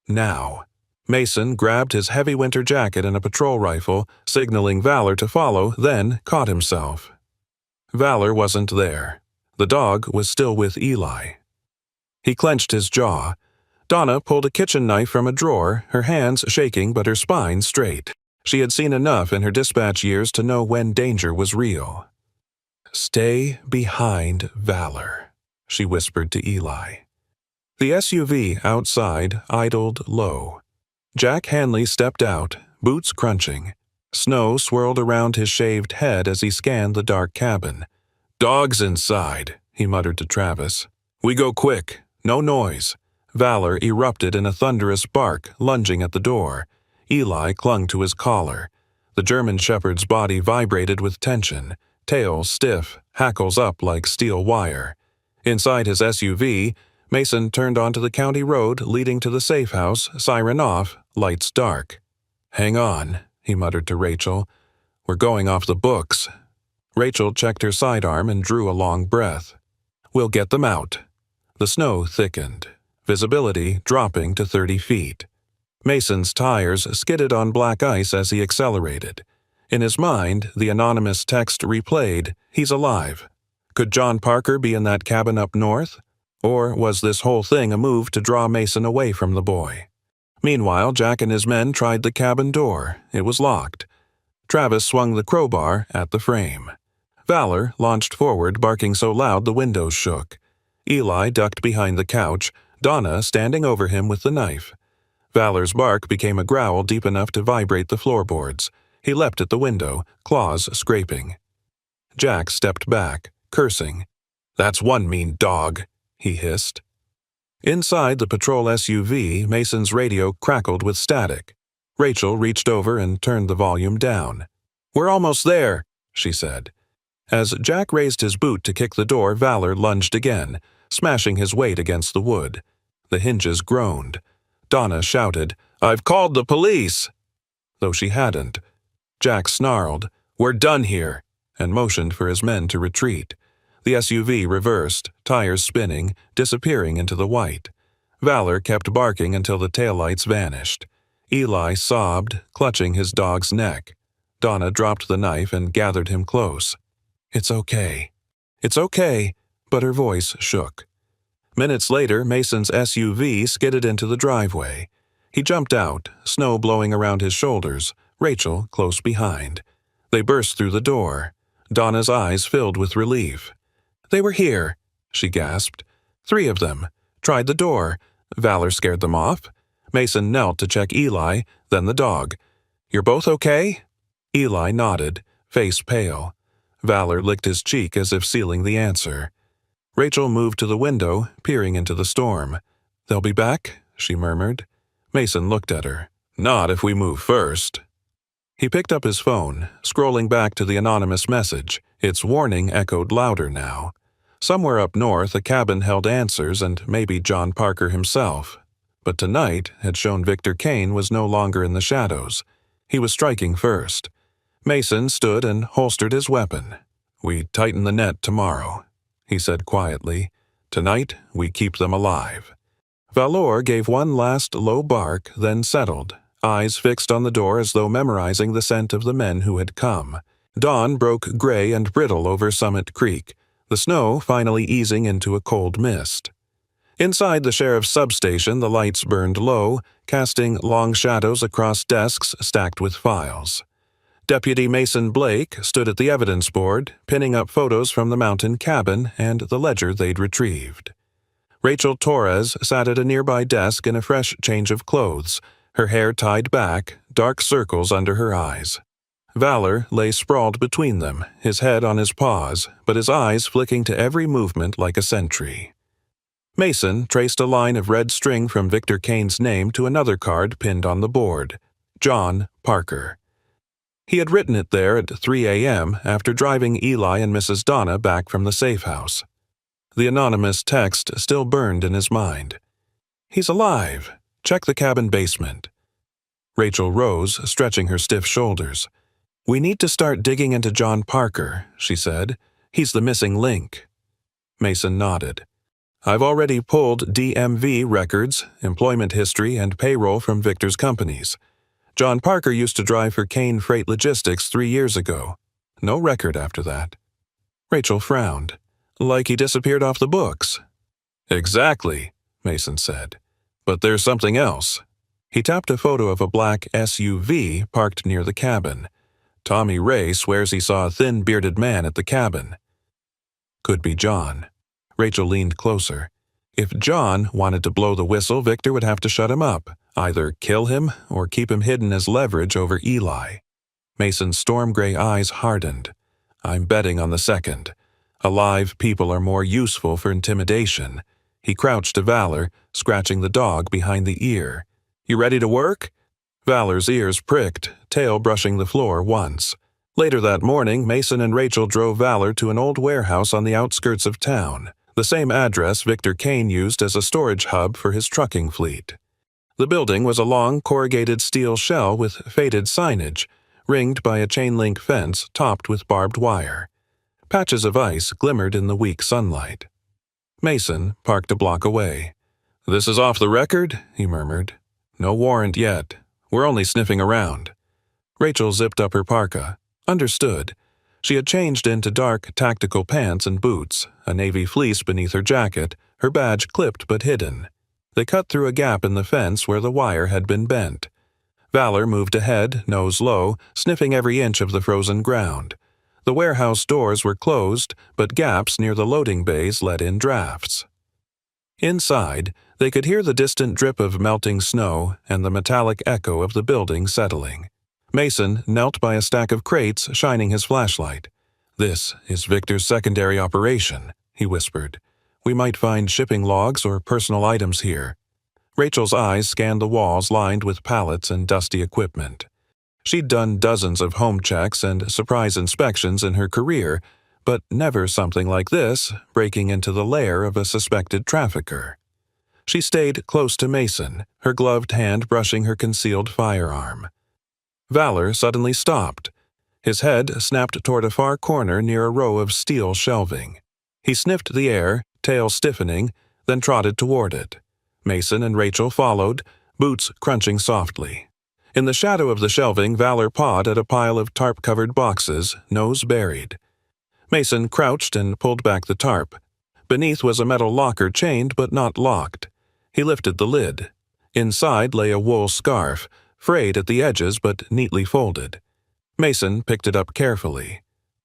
Speaker 1: Now. Mason grabbed his heavy winter jacket and a patrol rifle, signaling Valor to follow, then caught himself. Valor wasn't there. The dog was still with Eli. He clenched his jaw. Donna pulled a kitchen knife from a drawer, her hands shaking but her spine straight. She had seen enough in her dispatch years to know when danger was real. Stay behind Valor, she whispered to Eli. The SUV outside idled low. Jack Hanley stepped out, boots crunching. Snow swirled around his shaved head as he scanned the dark cabin. Dogs inside, he muttered to Travis. We go quick, no noise. Valor erupted in a thunderous bark, lunging at the door. Eli clung to his collar. The German shepherd's body vibrated with tension, tail stiff, hackles up like steel wire. Inside his SUV, Mason turned onto the county road leading to the safe house, siren off, lights dark. Hang on, he muttered to Rachel. We're going off the books. Rachel checked her sidearm and drew a long breath. We'll get them out. The snow thickened, visibility dropping to 30 feet. Mason's tires skidded on black ice as he accelerated. In his mind, the anonymous text replayed, he's alive. Could John Parker be in that cabin up north? Or was this whole thing a move to draw Mason away from the boy? Meanwhile, Jack and his men tried the cabin door. It was locked. Travis swung the crowbar at the frame. Valor launched forward, barking so loud the windows shook. Eli ducked behind the couch, Donna standing over him with the knife. Valor's bark became a growl deep enough to vibrate the floorboards. He leapt at the window, claws scraping. Jack stepped back, cursing. That's one mean dog, he hissed. Inside the patrol SUV, Mason's radio crackled with static. Rachel reached over and turned the volume down. We're almost there, she said. As Jack raised his boot to kick the door, Valor lunged again, smashing his weight against the wood. The hinges groaned. Donna shouted, I've called the police! Though she hadn't. Jack snarled, "We're done here," and motioned for his men to retreat. The SUV reversed, tires spinning, disappearing into the white. Valor kept barking until the taillights vanished. Eli sobbed, clutching his dog's neck. Donna dropped the knife and gathered him close. "It's okay. It's okay," but her voice shook. Minutes later, Mason's SUV skidded into the driveway. He jumped out, snow blowing around his shoulders, Rachel close behind. They burst through the door. Donna's eyes filled with relief. "They were here," she gasped. "3 of them. Tried the door. Valor scared them off." Mason knelt to check Eli, then the dog. "You're both okay?" Eli nodded, face pale. Valor licked his cheek as if sealing the answer. Rachel moved to the window, peering into the storm. "They'll be back?" she murmured. Mason looked at her. "Not if we move first." He picked up his phone, scrolling back to the anonymous message. Its warning echoed louder now. Somewhere up north, a cabin held answers and maybe John Parker himself. But tonight had shown Victor Kane was no longer in the shadows. He was striking first. Mason stood and holstered his weapon. "We tighten the net tomorrow," he said quietly. "Tonight, we keep them alive." Valor gave one last low bark, then settled, eyes fixed on the door as though memorizing the scent of the men who had come. Dawn broke gray and brittle over Summit Creek, the snow finally easing into a cold mist. Inside the sheriff's substation, the lights burned low, casting long shadows across desks stacked with files. Deputy Mason Blake stood at the evidence board, pinning up photos from the mountain cabin and the ledger they'd retrieved. Rachel Torres sat at a nearby desk in a fresh change of clothes, her hair tied back, dark circles under her eyes. Valor lay sprawled between them, his head on his paws, but his eyes flicking to every movement like a sentry. Mason traced a line of red string from Victor Kane's name to another card pinned on the board. John Parker. He had written it there at 3 a.m. after driving Eli and Mrs. Donna back from the safe house. The anonymous text still burned in his mind. "He's alive. Check the cabin basement." Rachel rose, stretching her stiff shoulders. "We need to start digging into John Parker," she said. "He's the missing link." Mason nodded. "I've already pulled DMV records, employment history, and payroll from Victor's companies. John Parker used to drive for Kane Freight Logistics 3 years ago. No record after that." Rachel frowned. "Like he disappeared off the books." "Exactly," Mason said. "But there's something else." He tapped a photo of a black SUV parked near the cabin. "Tommy Ray swears he saw a thin, bearded man at the cabin." Could be John. Rachel leaned closer. If John wanted to blow the whistle, Victor would have to shut him up, either kill him or keep him hidden as leverage over Eli. Mason's storm-gray eyes hardened. "I'm betting on the second. Alive people are more useful for intimidation." He crouched to Valor, scratching the dog behind the ear. "You ready to work?" Valor's ears pricked, tail brushing the floor once. Later that morning, Mason and Rachel drove Valor to an old warehouse on the outskirts of town, the same address Victor Kane used as a storage hub for his trucking fleet. The building was a long, corrugated steel shell with faded signage, ringed by a chain-link fence topped with barbed wire. Patches of ice glimmered in the weak sunlight. Mason parked a block away. "This is off the record?" he murmured. "No warrant yet. We're only sniffing around." Rachel zipped up her parka. Understood. She had changed into dark, tactical pants and boots, a navy fleece beneath her jacket, her badge clipped but hidden. They cut through a gap in the fence where the wire had been bent. Valor moved ahead, nose low, sniffing every inch of the frozen ground. The warehouse doors were closed, but gaps near the loading bays let in drafts. Inside, they could hear the distant drip of melting snow and the metallic echo of the building settling. Mason knelt by a stack of crates, shining his flashlight. "This is Victor's secondary operation," he whispered. "We might find shipping logs or personal items here." Rachel's eyes scanned the walls lined with pallets and dusty equipment. She'd done dozens of home checks and surprise inspections in her career, but never something like this, breaking into the lair of a suspected trafficker. She stayed close to Mason, her gloved hand brushing her concealed firearm. Valor suddenly stopped. His head snapped toward a far corner near a row of steel shelving. He sniffed the air, tail stiffening, then trotted toward it. Mason and Rachel followed, boots crunching softly. In the shadow of the shelving, Valor pawed at a pile of tarp-covered boxes, nose buried. Mason crouched and pulled back the tarp. Beneath was a metal locker chained but not locked. He lifted the lid. Inside lay a wool scarf, frayed at the edges but neatly folded. Mason picked it up carefully.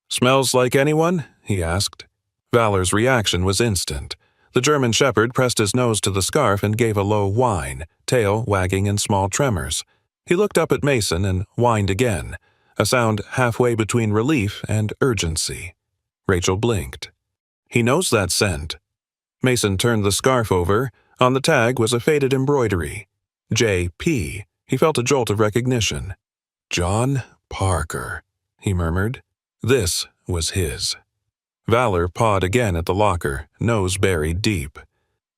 Speaker 1: "Smells like anyone?" he asked. Valor's reaction was instant. The German shepherd pressed his nose to the scarf and gave a low whine, tail wagging in small tremors. He looked up at Mason and whined again, a sound halfway between relief and urgency. Rachel blinked. "He knows that scent." Mason turned the scarf over. On the tag was a faded embroidery. J.P. He felt a jolt of recognition. "John Parker," he murmured. This was his. Valor pawed again at the locker, nose buried deep.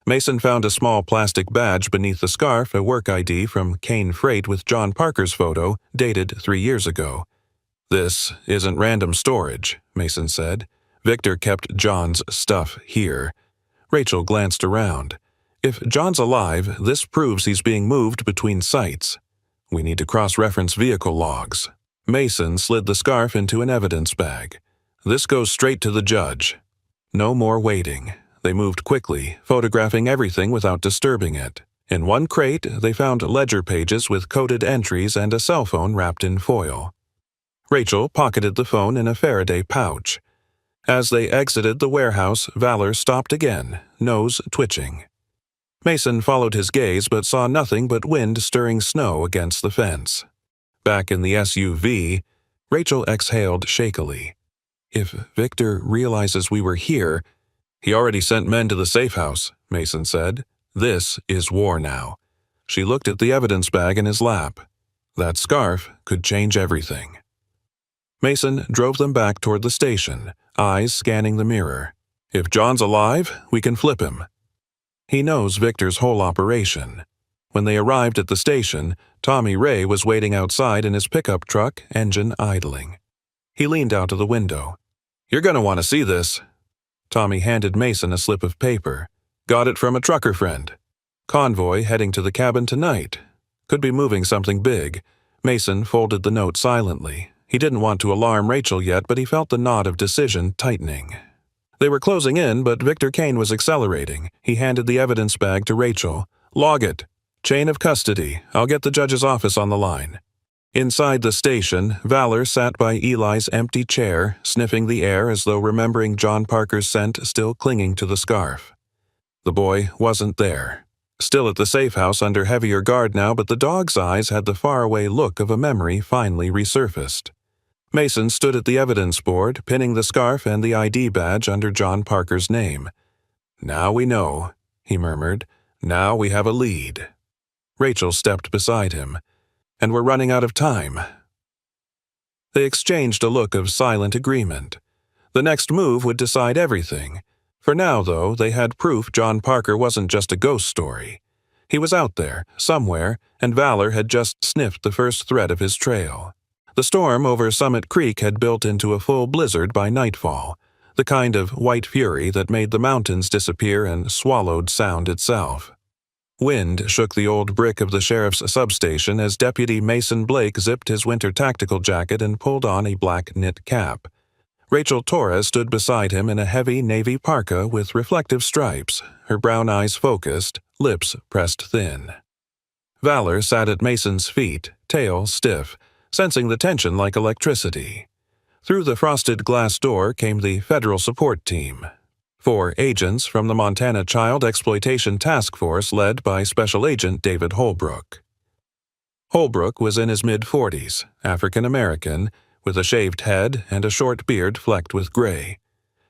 Speaker 1: Mason found a small plastic badge beneath the scarf, a work ID from Kane Freight with John Parker's photo, dated 3 years ago. "This isn't random storage," Mason said. "Victor kept John's stuff here." Rachel glanced around. "If John's alive, this proves he's being moved between sites. We need to cross-reference vehicle logs." Mason slid the scarf into an evidence bag. "This goes straight to the judge." No more waiting. They moved quickly, photographing everything without disturbing it. In one crate, they found ledger pages with coded entries and a cell phone wrapped in foil. Rachel pocketed the phone in a Faraday pouch. As they exited the warehouse, Valor stopped again, nose twitching. Mason followed his gaze but saw nothing but wind stirring snow against the fence. Back in the SUV, Rachel exhaled shakily. "If Victor realizes we were here—" "He already sent men to the safe house," Mason said. "This is war now." She looked at the evidence bag in his lap. That scarf could change everything. Mason drove them back toward the station, eyes scanning the mirror. "If John's alive, we can flip him." He knows Victor's whole operation. When they arrived at the station, Tommy Ray was waiting outside in his pickup truck, engine idling. He leaned out of the window. "You're going to want to see this." Tommy handed Mason a slip of paper. "Got it from a trucker friend. Convoy heading to the cabin tonight. Could be moving something big." Mason folded the note silently. He didn't want to alarm Rachel yet, but he felt the knot of decision tightening. They were closing in, but Victor Kane was accelerating. He handed the evidence bag to Rachel. "Log it. Chain of custody. I'll get the judge's office on the line." Inside the station, Valor sat by Eli's empty chair, sniffing the air as though remembering John Parker's scent still clinging to the scarf. The boy wasn't there. Still at the safe house under heavier guard now, but the dog's eyes had the faraway look of a memory finally resurfaced. Mason stood at the evidence board, pinning the scarf and the ID badge under John Parker's name. "Now we know," he murmured. "Now we have a lead." Rachel stepped beside him. "And we're running out of time." They exchanged a look of silent agreement. The next move would decide everything. For now, though, they had proof John Parker wasn't just a ghost story. He was out there, somewhere, and Valor had just sniffed the first thread of his trail. The storm over Summit Creek had built into a full blizzard by nightfall, the kind of white fury that made the mountains disappear and swallowed sound itself. Wind shook the old brick of the sheriff's substation as Deputy Mason Blake zipped his winter tactical jacket and pulled on a black knit cap. Rachel Torres stood beside him in a heavy navy parka with reflective stripes, her brown eyes focused, lips pressed thin. Valor sat at Mason's feet, tail stiff, sensing the tension like electricity. Through the frosted glass door came the federal support team. 4 agents from the Montana Child Exploitation Task Force led by Special Agent David Holbrook. Holbrook was in his mid-40s, African-American, with a shaved head and a short beard flecked with gray.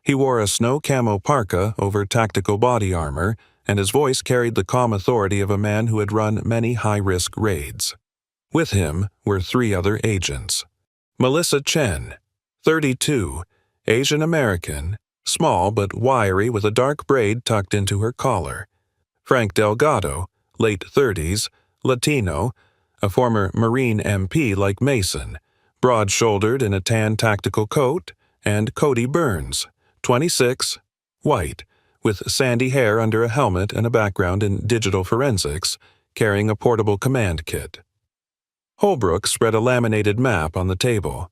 Speaker 1: He wore a snow camo parka over tactical body armor, and his voice carried the calm authority of a man who had run many high-risk raids. With him were 3 other agents. Melissa Chen, 32, Asian-American, small but wiry with a dark braid tucked into her collar. Frank Delgado, late 30s, Latino, a former Marine MP like Mason, broad-shouldered in a tan tactical coat, and Cody Burns, 26, white, with sandy hair under a helmet and a background in digital forensics, carrying a portable command kit. Holbrook spread a laminated map on the table.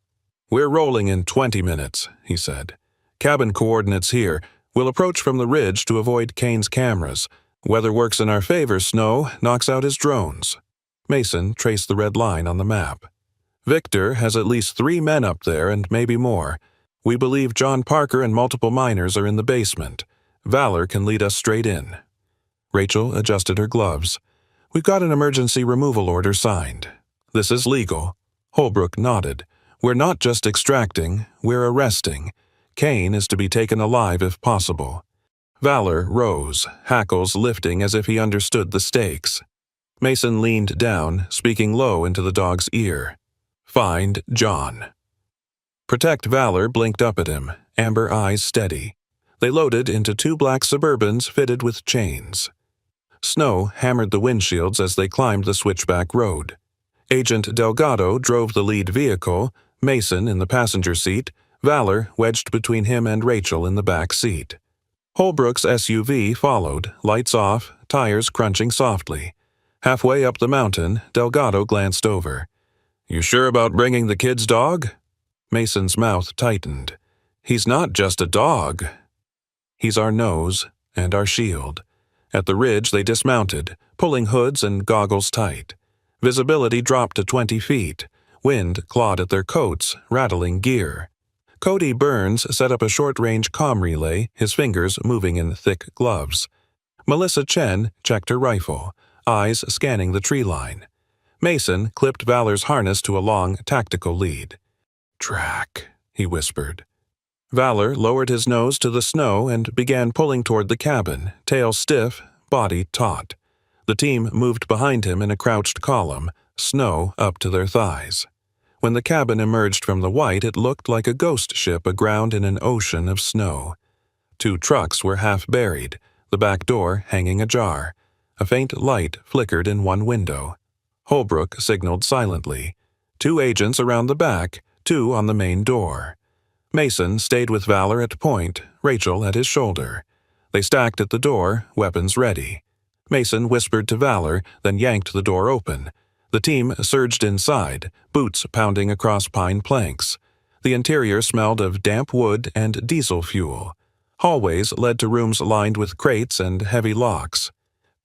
Speaker 1: "We're rolling in 20 minutes," he said. "Cabin coordinates here. We'll approach from the ridge to avoid Kane's cameras. Weather works in our favor, Snow knocks out his drones." Mason traced the red line on the map. "Victor has at least 3 men up there and maybe more. We believe John Parker and multiple miners are in the basement. Valor can lead us straight in." Rachel adjusted her gloves. "We've got an emergency removal order signed. This is legal." Holbrook nodded. "We're not just extracting, we're arresting. Kane is to be taken alive if possible." Valor rose, hackles lifting as if he understood the stakes. Mason leaned down, speaking low into the dog's ear. "Find John." Protect Valor blinked up at him, amber eyes steady. They loaded into 2 black Suburbans fitted with chains. Snow hammered the windshields as they climbed the switchback road. Agent Delgado drove the lead vehicle, Mason in the passenger seat, Valor wedged between him and Rachel in the back seat. Holbrook's SUV followed, lights off, tires crunching softly. Halfway up the mountain, Delgado glanced over. "You sure about bringing the kid's dog?" Mason's mouth tightened. "He's not just a dog. He's our nose and our shield." At the ridge they dismounted, pulling hoods and goggles tight. Visibility dropped to 20 feet. Wind clawed at their coats, rattling gear. Cody Burns set up a short-range comm relay, his fingers moving in thick gloves. Melissa Chen checked her rifle, eyes scanning the tree line. Mason clipped Valor's harness to a long, tactical lead. "Track," he whispered. Valor lowered his nose to the snow and began pulling toward the cabin, tail stiff, body taut. The team moved behind him in a crouched column, snow up to their thighs. When the cabin emerged from the white, it looked like a ghost ship aground in an ocean of snow. 2 trucks were half buried, the back door hanging ajar. A faint light flickered in one window. Holbrook signaled silently. 2 agents around the back, 2 on the main door. Mason stayed with Valor at point, Rachel at his shoulder. They stacked at the door, weapons ready. Mason whispered to Valor, then yanked the door open. The team surged inside, boots pounding across pine planks. The interior smelled of damp wood and diesel fuel. Hallways led to rooms lined with crates and heavy locks.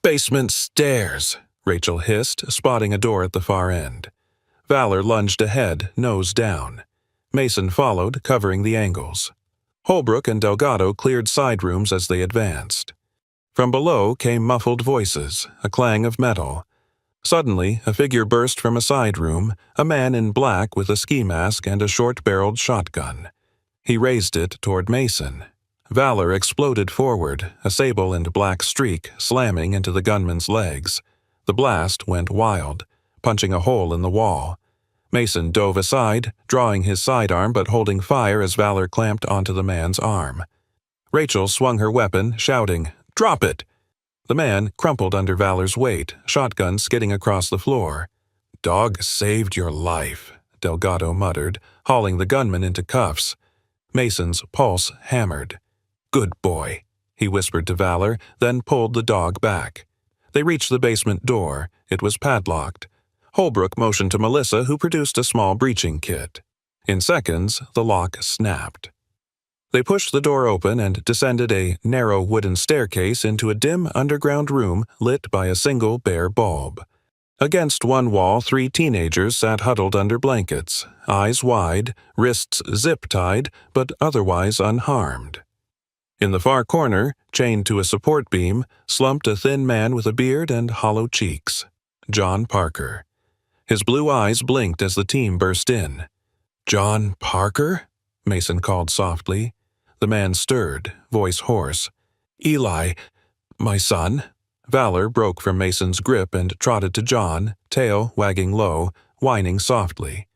Speaker 1: "Basement stairs," Rachel hissed, spotting a door at the far end. Valor lunged ahead, nose down. Mason followed, covering the angles. Holbrook and Delgado cleared side rooms as they advanced. From below came muffled voices, a clang of metal. Suddenly, a figure burst from a side room, a man in black with a ski mask and a short-barreled shotgun. He raised it toward Mason. Valor exploded forward, a sable and black streak slamming into the gunman's legs. The blast went wild, punching a hole in the wall. Mason dove aside, drawing his sidearm but holding fire as Valor clamped onto the man's arm. Rachel swung her weapon, shouting, "Drop it!" The man crumpled under Valor's weight, shotgun skidding across the floor. "Dog saved your life," Delgado muttered, hauling the gunman into cuffs. Mason's pulse hammered. "Good boy," he whispered to Valor, then pulled the dog back. They reached the basement door. It was padlocked. Holbrook motioned to Melissa, who produced a small breaching kit. In seconds, the lock snapped. They pushed the door open and descended a narrow wooden staircase into a dim underground room lit by a single bare bulb. Against one wall, 3 teenagers sat huddled under blankets, eyes wide, wrists zip-tied, but otherwise unharmed. In the far corner, chained to a support beam, slumped a thin man with a beard and hollow cheeks. John Parker. His blue eyes blinked as the team burst in. "John Parker?" Mason called softly. The man stirred, voice hoarse. "Eli, my son?" Valor broke from Mason's grip and trotted to John, tail wagging low, whining softly.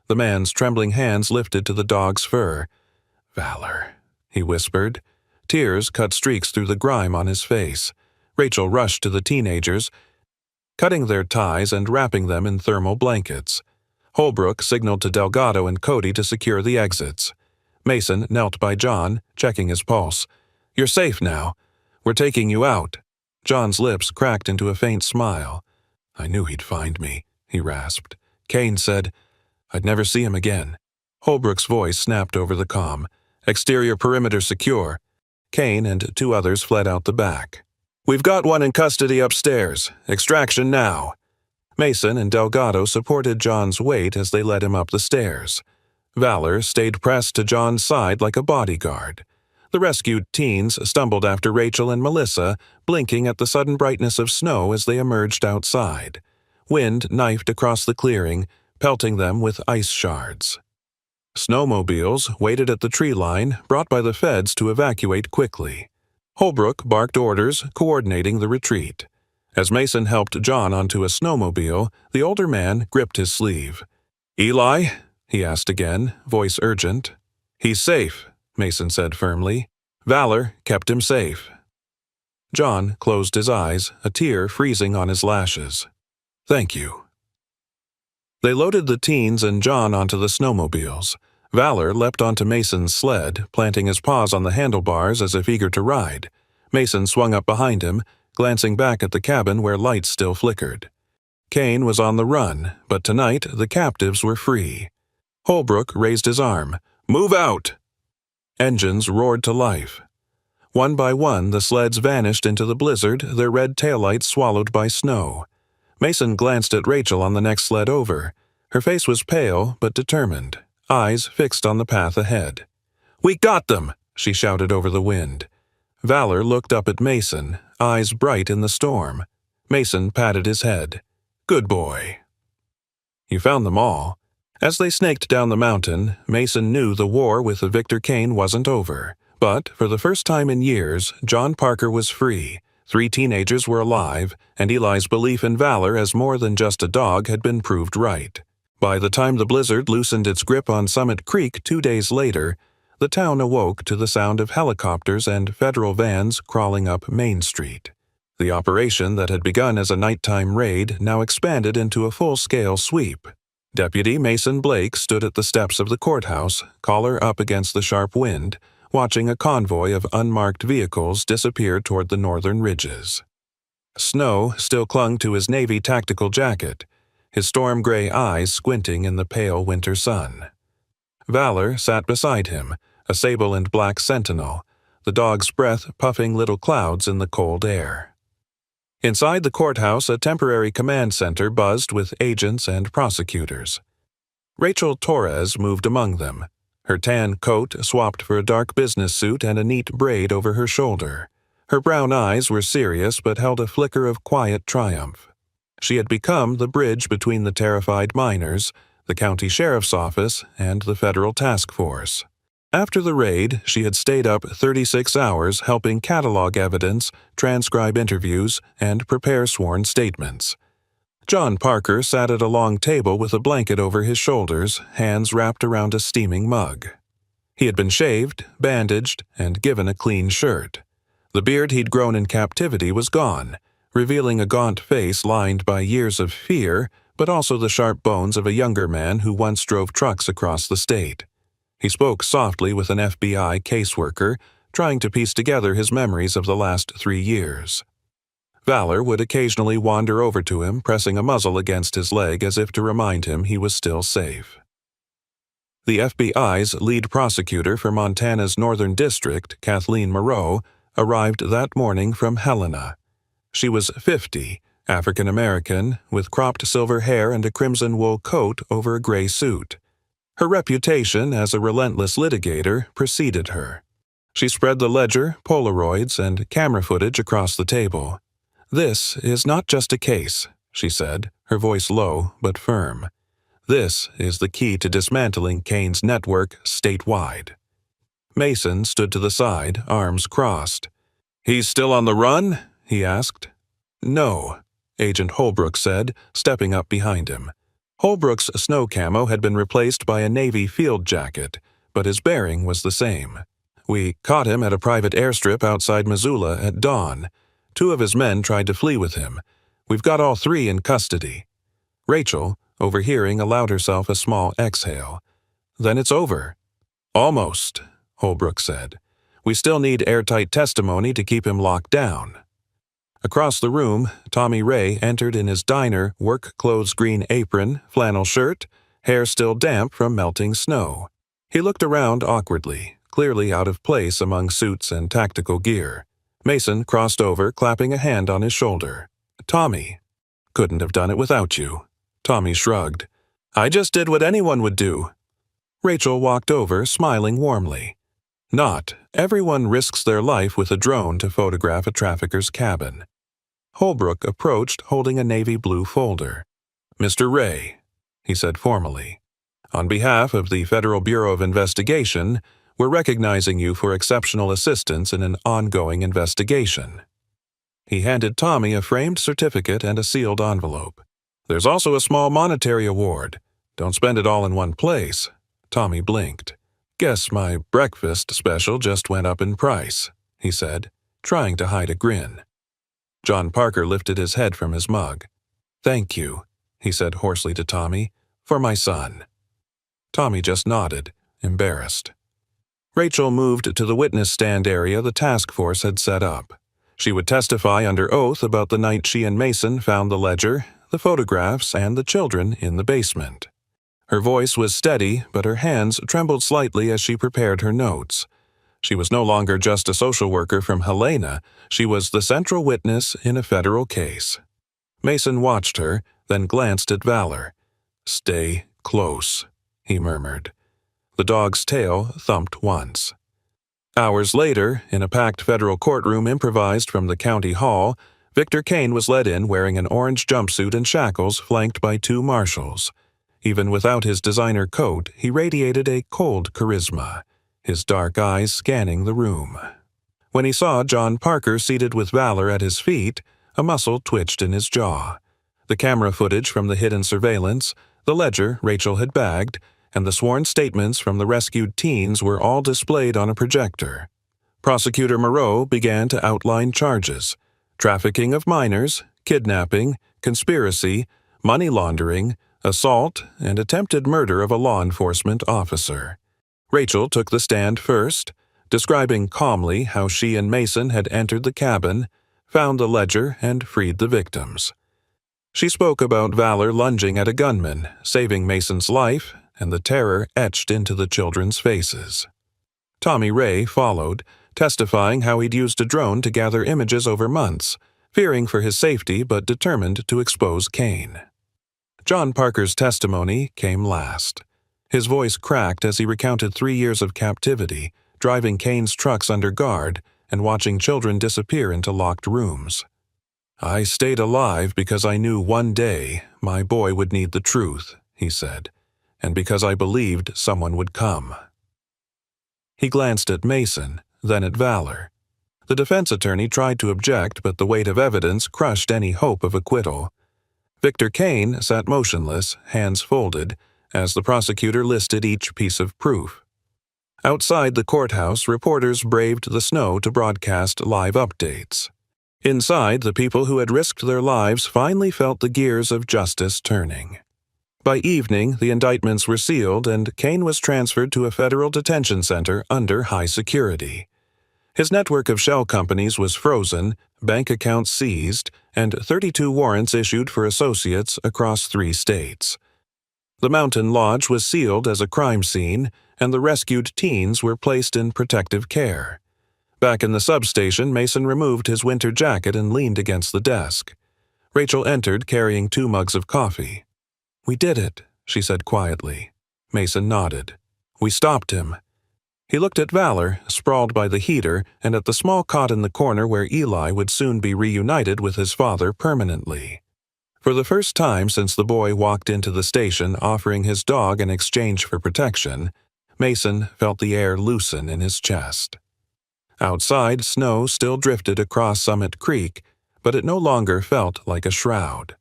Speaker 1: The man's trembling hands lifted to the dog's fur. "Valor," he whispered. Tears cut streaks through the grime on his face. Rachel rushed to the teenagers. cutting their ties and wrapping them in thermal blankets. Holbrook signaled to Delgado and Cody to secure the exits. Mason knelt by John, checking his pulse. "You're safe now. We're taking you out." John's lips cracked into a faint smile. "I knew he'd find me," he rasped. Kane said, "I'd never see him again." Holbrook's voice snapped over the comm. "Exterior perimeter secure." Kane and 2 others fled out the back. "We've got one in custody upstairs. Extraction now." Mason and Delgado supported John's weight as they led him up the stairs. Valor stayed pressed to John's side like a bodyguard. The rescued teens stumbled after Rachel and Melissa, blinking at the sudden brightness of snow as they emerged outside. Wind knifed across the clearing, pelting them with ice shards. Snowmobiles waited at the tree line, brought by the feds to evacuate quickly. Holbrook barked orders, coordinating the retreat. As Mason helped John onto a snowmobile, the older man gripped his sleeve. "Eli?" he asked again, voice urgent. "He's safe," Mason said firmly. "Valor kept him safe." John closed his eyes, a tear freezing on his lashes. "Thank you." They loaded the teens and John onto the snowmobiles. Valor leapt onto Mason's sled, planting his paws on the handlebars as if eager to ride. Mason swung up behind him, glancing back at the cabin where lights still flickered. Kane was on the run, but tonight the captives were free. Holbrook raised his arm. "Move out!" Engines roared to life. One by one, the sleds vanished into the blizzard, their red taillights swallowed by snow. Mason glanced at Rachel on the next sled over. Her face was pale but determined, eyes fixed on the path ahead. "We got them!" she shouted over the wind. Valor looked up at Mason, eyes bright in the storm. Mason patted his head. "Good boy." "You found them all." As they snaked down the mountain, Mason knew the war with Victor Kane wasn't over. But, for the first time in years, John Parker was free. 3 teenagers were alive, and Eli's belief in Valor as more than just a dog had been proved right. By the time the blizzard loosened its grip on Summit Creek 2 days later, the town awoke to the sound of helicopters and federal vans crawling up Main Street. The operation that had begun as a nighttime raid now expanded into a full-scale sweep. Deputy Mason Blake stood at the steps of the courthouse, collar up against the sharp wind, watching a convoy of unmarked vehicles disappear toward the northern ridges. Snow still clung to his navy tactical jacket, his storm-gray eyes squinting in the pale winter sun. Valor sat beside him, a sable and black sentinel, the dog's breath puffing little clouds in the cold air. Inside the courthouse, a temporary command center buzzed with agents and prosecutors. Rachel Torres moved among them, her tan coat swapped for a dark business suit and a neat braid over her shoulder. Her brown eyes were serious but held a flicker of quiet triumph. She had become the bridge between the terrified miners, the county sheriff's office, and the federal task force. After the raid, she had stayed up 36 hours helping catalog evidence, transcribe interviews, and prepare sworn statements. John Parker sat at a long table with a blanket over his shoulders, hands wrapped around a steaming mug. He had been shaved, bandaged, and given a clean shirt. The beard he'd grown in captivity was gone, revealing a gaunt face lined by years of fear, but also the sharp bones of a younger man who once drove trucks across the state. He spoke softly with an FBI caseworker, trying to piece together his memories of the last 3 years. Valor would occasionally wander over to him, pressing a muzzle against his leg as if to remind him he was still safe. The FBI's lead prosecutor for Montana's Northern District, Kathleen Moreau, arrived that morning from Helena. She was 50, African-American, with cropped silver hair and a crimson wool coat over a gray suit. Her reputation as a relentless litigator preceded her. She spread the ledger, Polaroids, and camera footage across the table. "This is not just a case," she said, her voice low but firm. "This is the key to dismantling Kane's network statewide." Mason stood to the side, arms crossed. "He's still on the run?" he asked. "No," Agent Holbrook said, stepping up behind him. Holbrook's snow camo had been replaced by a Navy field jacket, but his bearing was the same. "We caught him at a private airstrip outside Missoula at dawn. 2 of his men tried to flee with him. We've got all three in custody." Rachel, overhearing, allowed herself a small exhale. "Then it's over." "Almost," Holbrook said. "We still need airtight testimony to keep him locked down." Across the room, Tommy Ray entered in his diner work clothes green apron, flannel shirt, hair still damp from melting snow. He looked around awkwardly, clearly out of place among suits and tactical gear. Mason crossed over, clapping a hand on his shoulder. "Tommy." "Couldn't have done it without you." Tommy shrugged. "I just did what anyone would do." Rachel walked over, smiling warmly. "Not. Everyone risks their life with a drone to photograph a trafficker's cabin." Holbrook approached, holding a navy blue folder. "Mr. Ray," he said formally, "on behalf of the Federal Bureau of Investigation, we're recognizing you for exceptional assistance in an ongoing investigation." He handed Tommy a framed certificate and a sealed envelope. "There's also a small monetary award. Don't spend it all in one place." Tommy blinked. "Guess my breakfast special just went up in price," he said, trying to hide a grin. John Parker lifted his head from his mug. "Thank you," he said hoarsely to Tommy, "for my son." Tommy just nodded, embarrassed. Rachel moved to the witness stand area the task force had set up. She would testify under oath about the night she and Mason found the ledger, the photographs, and the children in the basement. Her voice was steady, but her hands trembled slightly as she prepared her notes. She was no longer just a social worker from Helena, she was the central witness in a federal case. Mason watched her, then glanced at Valor. "Stay close," he murmured. The dog's tail thumped once. Hours later, in a packed federal courtroom improvised from the county hall, Victor Kane was led in wearing an orange jumpsuit and shackles flanked by two marshals. Even without his designer coat, he radiated a cold charisma, his dark eyes scanning the room. When he saw John Parker seated with Valor at his feet, a muscle twitched in his jaw. The camera footage from the hidden surveillance, the ledger Rachel had bagged, and the sworn statements from the rescued teens were all displayed on a projector. Prosecutor Moreau began to outline charges: trafficking of minors, kidnapping, conspiracy, money laundering, assault, and attempted murder of a law enforcement officer. Rachel took the stand first, describing calmly how she and Mason had entered the cabin, found the ledger, and freed the victims. She spoke about Valor lunging at a gunman, saving Mason's life, and the terror etched into the children's faces. Tommy Ray followed, testifying how he'd used a drone to gather images over months, fearing for his safety but determined to expose Kane. John Parker's testimony came last. His voice cracked as he recounted 3 years of captivity, driving Kane's trucks under guard, and watching children disappear into locked rooms. "I stayed alive because I knew one day my boy would need the truth," he said, "and because I believed someone would come." He glanced at Mason, then at Valor. The defense attorney tried to object, but the weight of evidence crushed any hope of acquittal. Victor Kane sat motionless, hands folded, as the prosecutor listed each piece of proof. Outside the courthouse, reporters braved the snow to broadcast live updates. Inside, the people who had risked their lives finally felt the gears of justice turning. By evening, the indictments were sealed and Kane was transferred to a federal detention center under high security. His network of shell companies was frozen, bank accounts seized, and 32 warrants issued for associates across 3 states. The mountain lodge was sealed as a crime scene, and the rescued teens were placed in protective care. Back in the substation, Mason removed his winter jacket and leaned against the desk. Rachel entered carrying 2 mugs of coffee. "We did it," she said quietly. Mason nodded. "We stopped him." He looked at Valor, sprawled by the heater, and at the small cot in the corner where Eli would soon be reunited with his father permanently. For the first time since the boy walked into the station offering his dog in exchange for protection, Mason felt the air loosen in his chest. Outside, snow still drifted across Summit Creek, but it no longer felt like a shroud.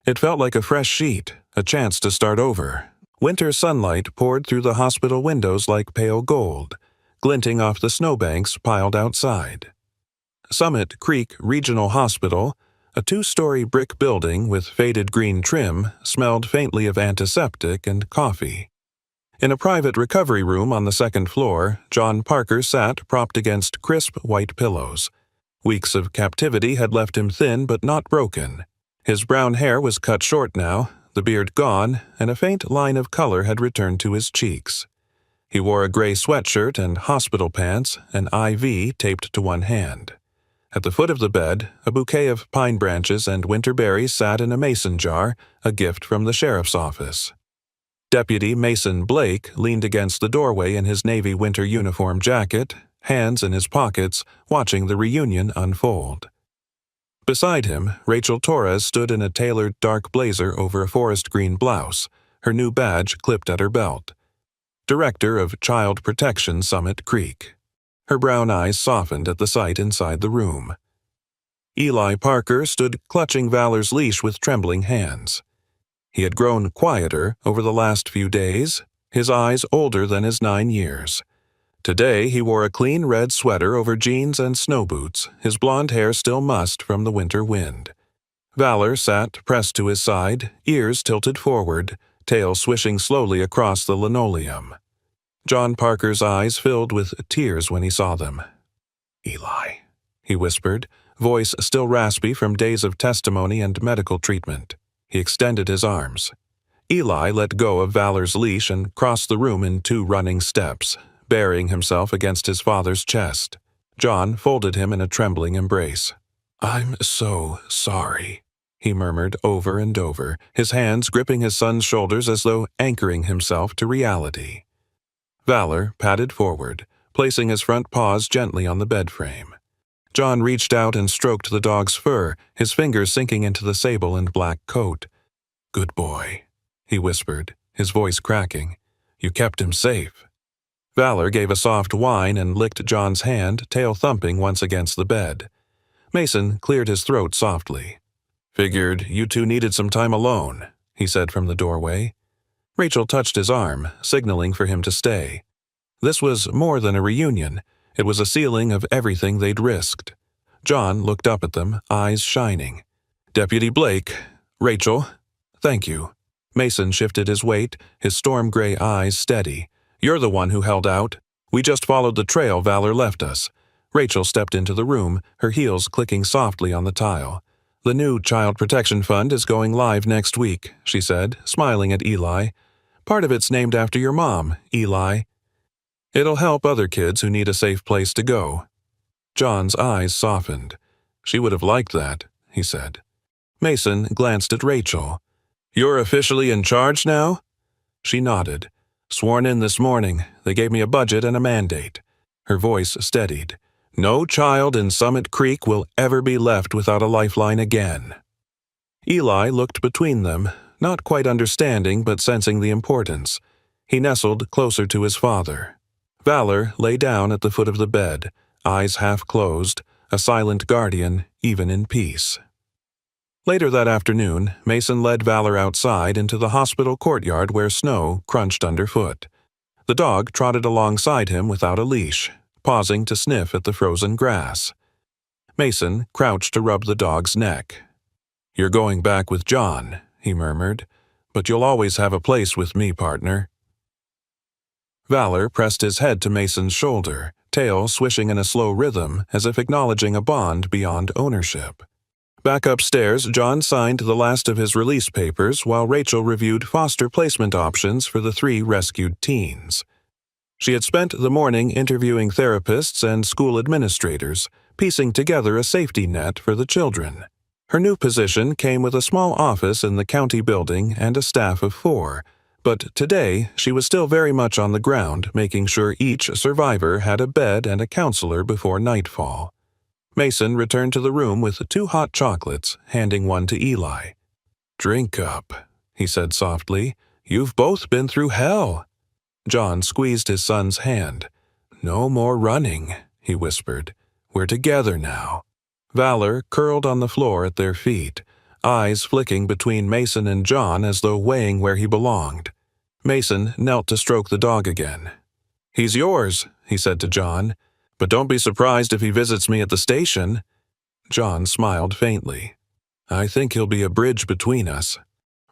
Speaker 1: It felt like a fresh sheet, a chance to start over. Winter sunlight poured through the hospital windows like pale gold, glinting off the snowbanks piled outside. Summit Creek Regional Hospital, A 2-story brick building with faded green trim smelled faintly of antiseptic and coffee. In a private recovery room on the second floor, John Parker sat propped against crisp white pillows. Weeks of captivity had left him thin but not broken. His brown hair was cut short now, the beard gone, and a faint line of color had returned to his cheeks. He wore a gray sweatshirt and hospital pants, an IV taped to one hand. At the foot of the bed, a bouquet of pine branches and winter berries sat in a mason jar, a gift from the sheriff's office. Deputy Mason Blake leaned against the doorway in his Navy winter uniform jacket, hands in his pockets, watching the reunion unfold. Beside him, Rachel Torres stood in a tailored dark blazer over a forest green blouse, her new badge clipped at her belt. Director of Child Protection Summit Creek. Her brown eyes softened at the sight inside the room. Eli Parker stood clutching Valor's leash with trembling hands. He had grown quieter over the last few days, his eyes older than his 9 years. Today he wore a clean red sweater over jeans and snow boots, his blonde hair still mussed from the winter wind. Valor sat pressed to his side, ears tilted forward, tail swishing slowly across the linoleum. John Parker's eyes filled with tears when he saw them. "Eli," he whispered, voice still raspy from days of testimony and medical treatment. He extended his arms. Eli let go of Valor's leash and crossed the room in 2 running steps, burying himself against his father's chest. John folded him in a trembling embrace. "I'm so sorry," he murmured over and over, his hands gripping his son's shoulders as though anchoring himself to reality. Valor padded forward, placing his front paws gently on the bed frame. John reached out and stroked the dog's fur, his fingers sinking into the sable and black coat. "Good boy," he whispered, his voice cracking. "You kept him safe." Valor gave a soft whine and licked John's hand, tail thumping once against the bed. Mason cleared his throat softly. "Figured you two needed some time alone," he said from the doorway. Rachel touched his arm, signaling for him to stay. This was more than a reunion. It was a sealing of everything they'd risked. John looked up at them, eyes shining. "Deputy Blake, Rachel, thank you." Mason shifted his weight, his storm-gray eyes steady. "You're the one who held out. We just followed the trail Valor left us." Rachel stepped into the room, her heels clicking softly on the tile. "The new Child Protection Fund is going live next week," she said, smiling at Eli. "Part of it's named after your mom, Eli. It'll help other kids who need a safe place to go." John's eyes softened. "She would have liked that," he said. Mason glanced at Rachel. "You're officially in charge now?" She nodded. "Sworn in this morning. They gave me a budget and a mandate." Her voice steadied. "No child in Summit Creek will ever be left without a lifeline again." Eli looked between them, not quite understanding but sensing the importance. He nestled closer to his father. Valor lay down at the foot of the bed, eyes half closed, a silent guardian, even in peace. Later that afternoon, Mason led Valor outside into the hospital courtyard where snow crunched underfoot. The dog trotted alongside him without a leash, pausing to sniff at the frozen grass. Mason crouched to rub the dog's neck. "You're going back with John," he murmured, "but you'll always have a place with me, partner." Valor pressed his head to Mason's shoulder, tail swishing in a slow rhythm as if acknowledging a bond beyond ownership. Back upstairs, John signed the last of his release papers while Rachel reviewed foster placement options for the 3 rescued teens. She had spent the morning interviewing therapists and school administrators, piecing together a safety net for the children. Her new position came with a small office in the county building and a staff of 4, but today she was still very much on the ground, making sure each survivor had a bed and a counselor before nightfall. Mason returned to the room with 2 hot chocolates, handing one to Eli. "Drink up," he said softly. "You've both been through hell." John squeezed his son's hand. "No more running," he whispered. "We're together now." Valor curled on the floor at their feet, eyes flicking between Mason and John as though weighing where he belonged. Mason knelt to stroke the dog again. "He's yours," he said to John, "but don't be surprised if he visits me at the station." John smiled faintly. I think he'll be a bridge between us."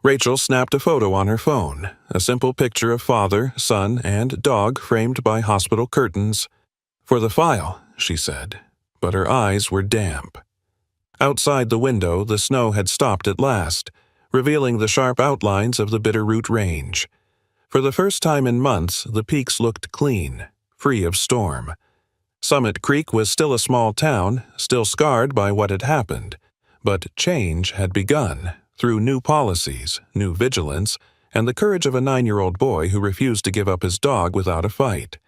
Speaker 1: Rachel snapped a photo on her phone, a simple picture of father, son, and dog framed by hospital curtains. "For the file," she said, but her eyes were damp. Outside the window, the snow had stopped at last, revealing the sharp outlines of the Bitterroot Range. For the first time in months, the peaks looked clean, free of storm. Summit Creek was still a small town, still scarred by what had happened, but change had begun through new policies, new vigilance, and the courage of a 9-year-old boy who refused to give up his dog without a fight.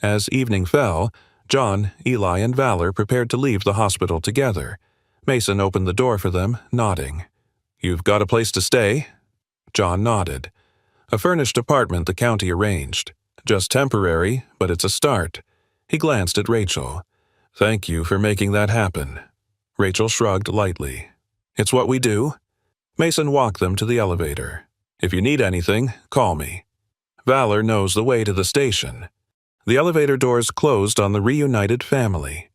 Speaker 1: As evening fell, John, Eli, and Valor prepared to leave the hospital together. Mason opened the door for them, nodding. "You've got a place to stay?" John nodded. "A furnished apartment the county arranged. Just temporary, but it's a start." He glanced at Rachel. "Thank you for making that happen." Rachel shrugged lightly. "It's what we do." Mason walked them to the elevator. "If you need anything, call me." Valor knows the way to the station. The elevator doors closed on the reunited family.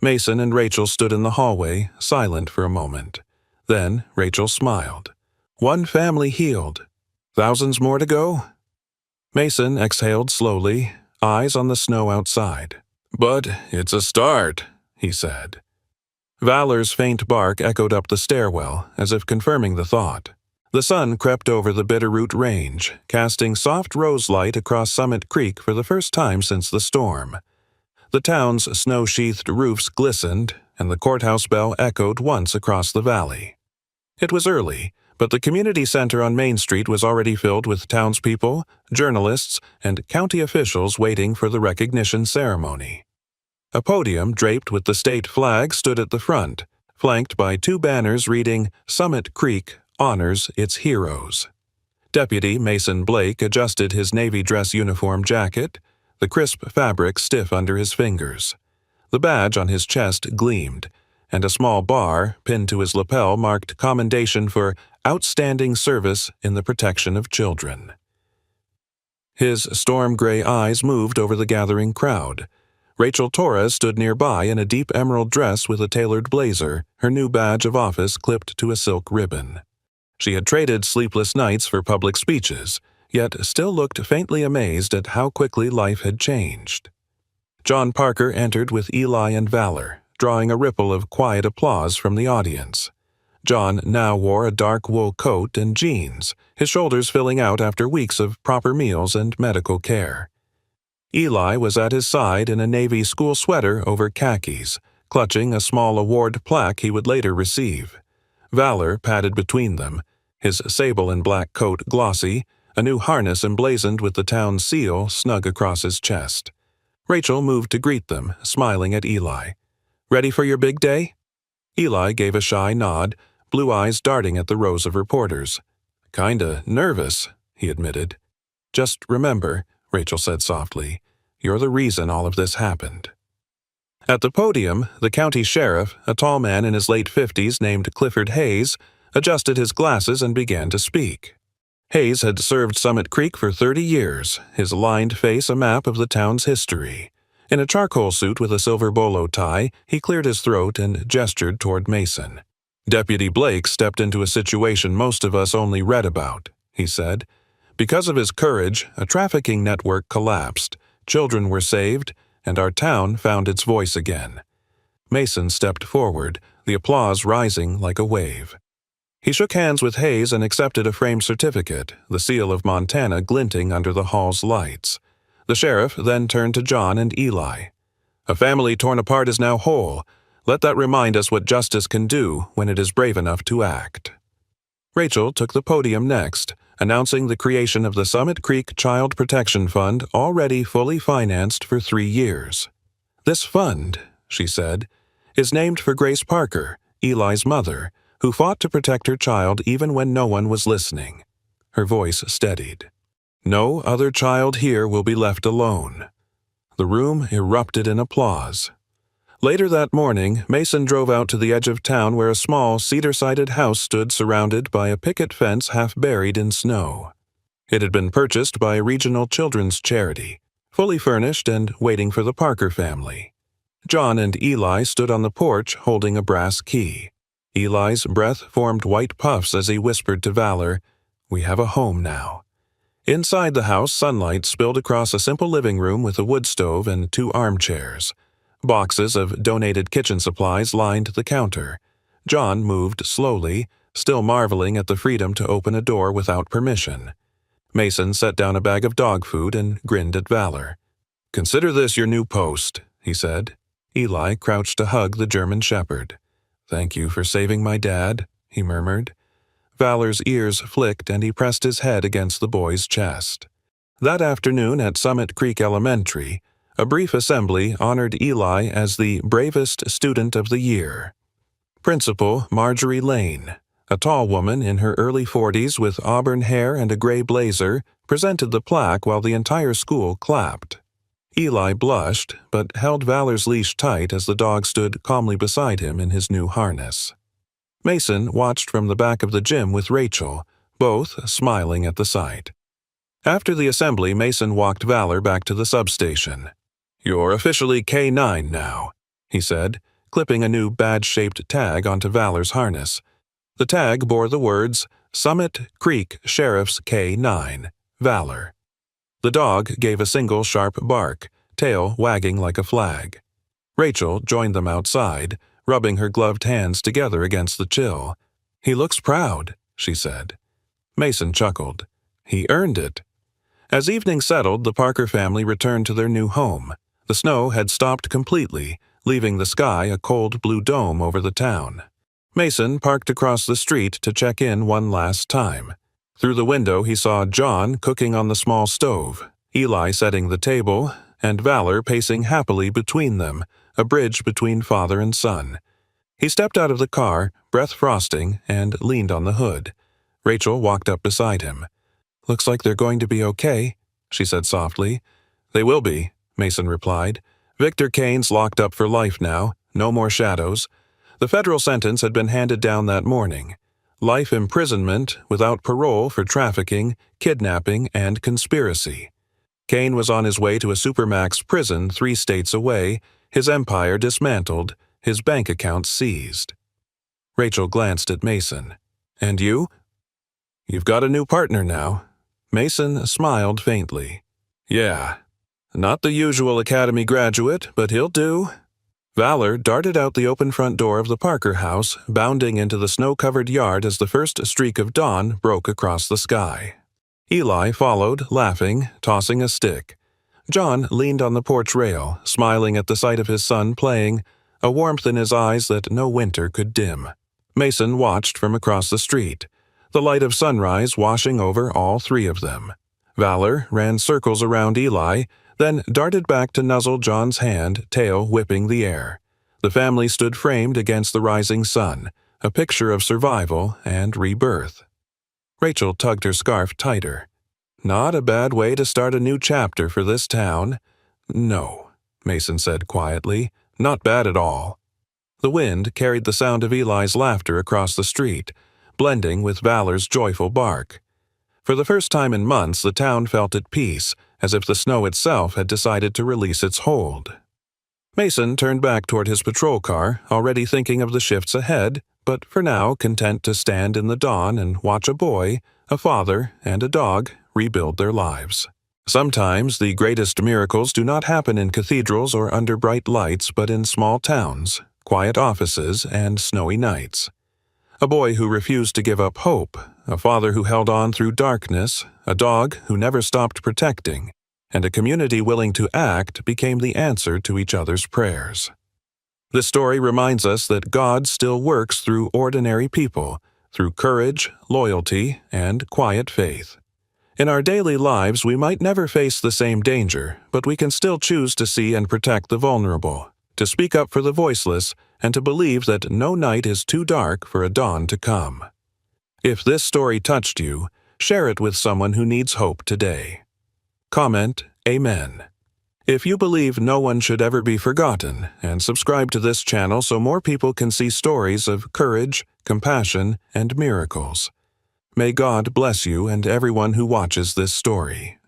Speaker 1: Mason and Rachel stood in the hallway, silent for a moment. Then Rachel smiled. One family healed. Thousands more to go? Mason exhaled slowly, eyes on the snow outside. "But it's a start," he said. Valor's faint bark echoed up the stairwell, as if confirming the thought. The sun crept over the Bitterroot Range, casting soft rose light across Summit Creek for the first time since the storm. The town's snow-sheathed roofs glistened, and the courthouse bell echoed once across the valley. It was early, but the community center on Main Street was already filled with townspeople, journalists, and county officials waiting for the recognition ceremony. A podium draped with the state flag stood at the front, flanked by 2 banners reading, "Summit Creek Honors Its Heroes." Deputy Mason Blake adjusted his navy dress uniform jacket, the crisp fabric stiff under his fingers. The badge on his chest gleamed, and a small bar pinned to his lapel marked commendation for outstanding service in the protection of children. His storm-gray eyes moved over the gathering crowd. Rachel Torres stood nearby in a deep emerald dress with a tailored blazer, her new badge of office clipped to a silk ribbon. She had traded sleepless nights for public speeches, yet still looked faintly amazed at how quickly life had changed. John Parker entered with Eli and Valor, drawing a ripple of quiet applause from the audience. John now wore a dark wool coat and jeans, his shoulders filling out after weeks of proper meals and medical care. Eli was at his side in a navy school sweater over khakis, clutching a small award plaque he would later receive. Valor padded between them, his sable and black coat glossy, a new harness emblazoned with the town's seal snug across his chest. Rachel moved to greet them, smiling at Eli. "Ready for your big day?" Eli gave a shy nod, blue eyes darting at the rows of reporters. "Kinda nervous," he admitted. "Just remember," Rachel said softly, "you're the reason all of this happened." At the podium, the county sheriff, a tall man in his late 50s named Clifford Hayes, adjusted his glasses and began to speak. Hayes had served Summit Creek for 30 years, his lined face a map of the town's history. In a charcoal suit with a silver bolo tie, he cleared his throat and gestured toward Mason. "Deputy Blake stepped into a situation most of us only read about," he said. "Because of his courage, a trafficking network collapsed, children were saved, and our town found its voice again." Mason stepped forward, the applause rising like a wave. He shook hands with Hayes and accepted a framed certificate, the seal of Montana glinting under the hall's lights. The sheriff then turned to John and Eli. "A family torn apart is now whole. Let that remind us what justice can do when it is brave enough to act." Rachel took the podium next, announcing the creation of the Summit Creek Child Protection Fund, already fully financed for 3 years. "This fund," she said, "is named for Grace Parker, Eli's mother, who fought to protect her child even when no one was listening." Her voice steadied. "No other child here will be left alone." The room erupted in applause. Later that morning, Mason drove out to the edge of town where a small, cedar-sided house stood surrounded by a picket fence half buried in snow. It had been purchased by a regional children's charity, fully furnished and waiting for the Parker family. John and Eli stood on the porch holding a brass key. Eli's breath formed white puffs as he whispered to Valor, "We have a home now." Inside the house, sunlight spilled across a simple living room with a wood stove and 2 armchairs. Boxes of donated kitchen supplies lined the counter. John moved slowly, still marveling at the freedom to open a door without permission. Mason set down a bag of dog food and grinned at Valor. "Consider this your new post," he said. Eli crouched to hug the German shepherd. "Thank you for saving my dad," he murmured. Valor's ears flicked and he pressed his head against the boy's chest. That afternoon at Summit Creek Elementary, a brief assembly honored Eli as the bravest student of the year. Principal Marjorie Lane, a tall woman in her early 40s with auburn hair and a gray blazer, presented the plaque while the entire school clapped. Eli blushed, but held Valor's leash tight as the dog stood calmly beside him in his new harness. Mason watched from the back of the gym with Rachel, both smiling at the sight. After the assembly, Mason walked Valor back to the substation. "You're officially K9 now," he said, clipping a new badge-shaped tag onto Valor's harness. The tag bore the words, "Summit Creek Sheriff's K9, Valor." The dog gave a single sharp bark, tail wagging like a flag. Rachel joined them outside, rubbing her gloved hands together against the chill. "He looks proud," she said. Mason chuckled. "He earned it." As evening settled, the Parker family returned to their new home. The snow had stopped completely, leaving the sky a cold blue dome over the town. Mason parked across the street to check in one last time. Through the window he saw John cooking on the small stove, Eli setting the table, and Valor pacing happily between them, a bridge between father and son. He stepped out of the car, breath frosting, and leaned on the hood. Rachel walked up beside him. "Looks like they're going to be okay," she said softly. "They will be," Mason replied. "Victor Kane's locked up for life now, no more shadows." The federal sentence had been handed down that morning. Life imprisonment without parole for trafficking, kidnapping, and conspiracy. Kane was on his way to a supermax prison 3 states away, his empire dismantled, his bank accounts seized. Rachel glanced at Mason. "And you?" "You've got a new partner now." Mason smiled faintly. "Yeah. Not the usual academy graduate, but he'll do." Valor darted out the open front door of the Parker house, bounding into the snow-covered yard as the first streak of dawn broke across the sky. Eli followed, laughing, tossing a stick. John leaned on the porch rail, smiling at the sight of his son playing, a warmth in his eyes that no winter could dim. Mason watched from across the street, the light of sunrise washing over all 3 of them. Valor ran circles around Eli, then darted back to nuzzle John's hand, tail whipping the air. The family stood framed against the rising sun, a picture of survival and rebirth. Rachel tugged her scarf tighter. "Not a bad way to start a new chapter for this town." "No," Mason said quietly, "not bad at all." The wind carried the sound of Eli's laughter across the street, blending with Valor's joyful bark. For the first time in months, the town felt at peace, as if the snow itself had decided to release its hold. Mason turned back toward his patrol car, already thinking of the shifts ahead, but for now content to stand in the dawn and watch a boy, a father, and a dog rebuild their lives. Sometimes the greatest miracles do not happen in cathedrals or under bright lights, but in small towns, quiet offices, and snowy nights. A boy who refused to give up hope, a father who held on through darkness, a dog who never stopped protecting, and a community willing to act became the answer to each other's prayers. This story reminds us that God still works through ordinary people, through courage, loyalty, and quiet faith. In our daily lives, we might never face the same danger, but we can still choose to see and protect the vulnerable, to speak up for the voiceless, and to believe that no night is too dark for a dawn to come. If this story touched you, share it with someone who needs hope today. Comment, Amen. If you believe no one should ever be forgotten, and subscribe to this channel so more people can see stories of courage, compassion, and miracles. May God bless you and everyone who watches this story.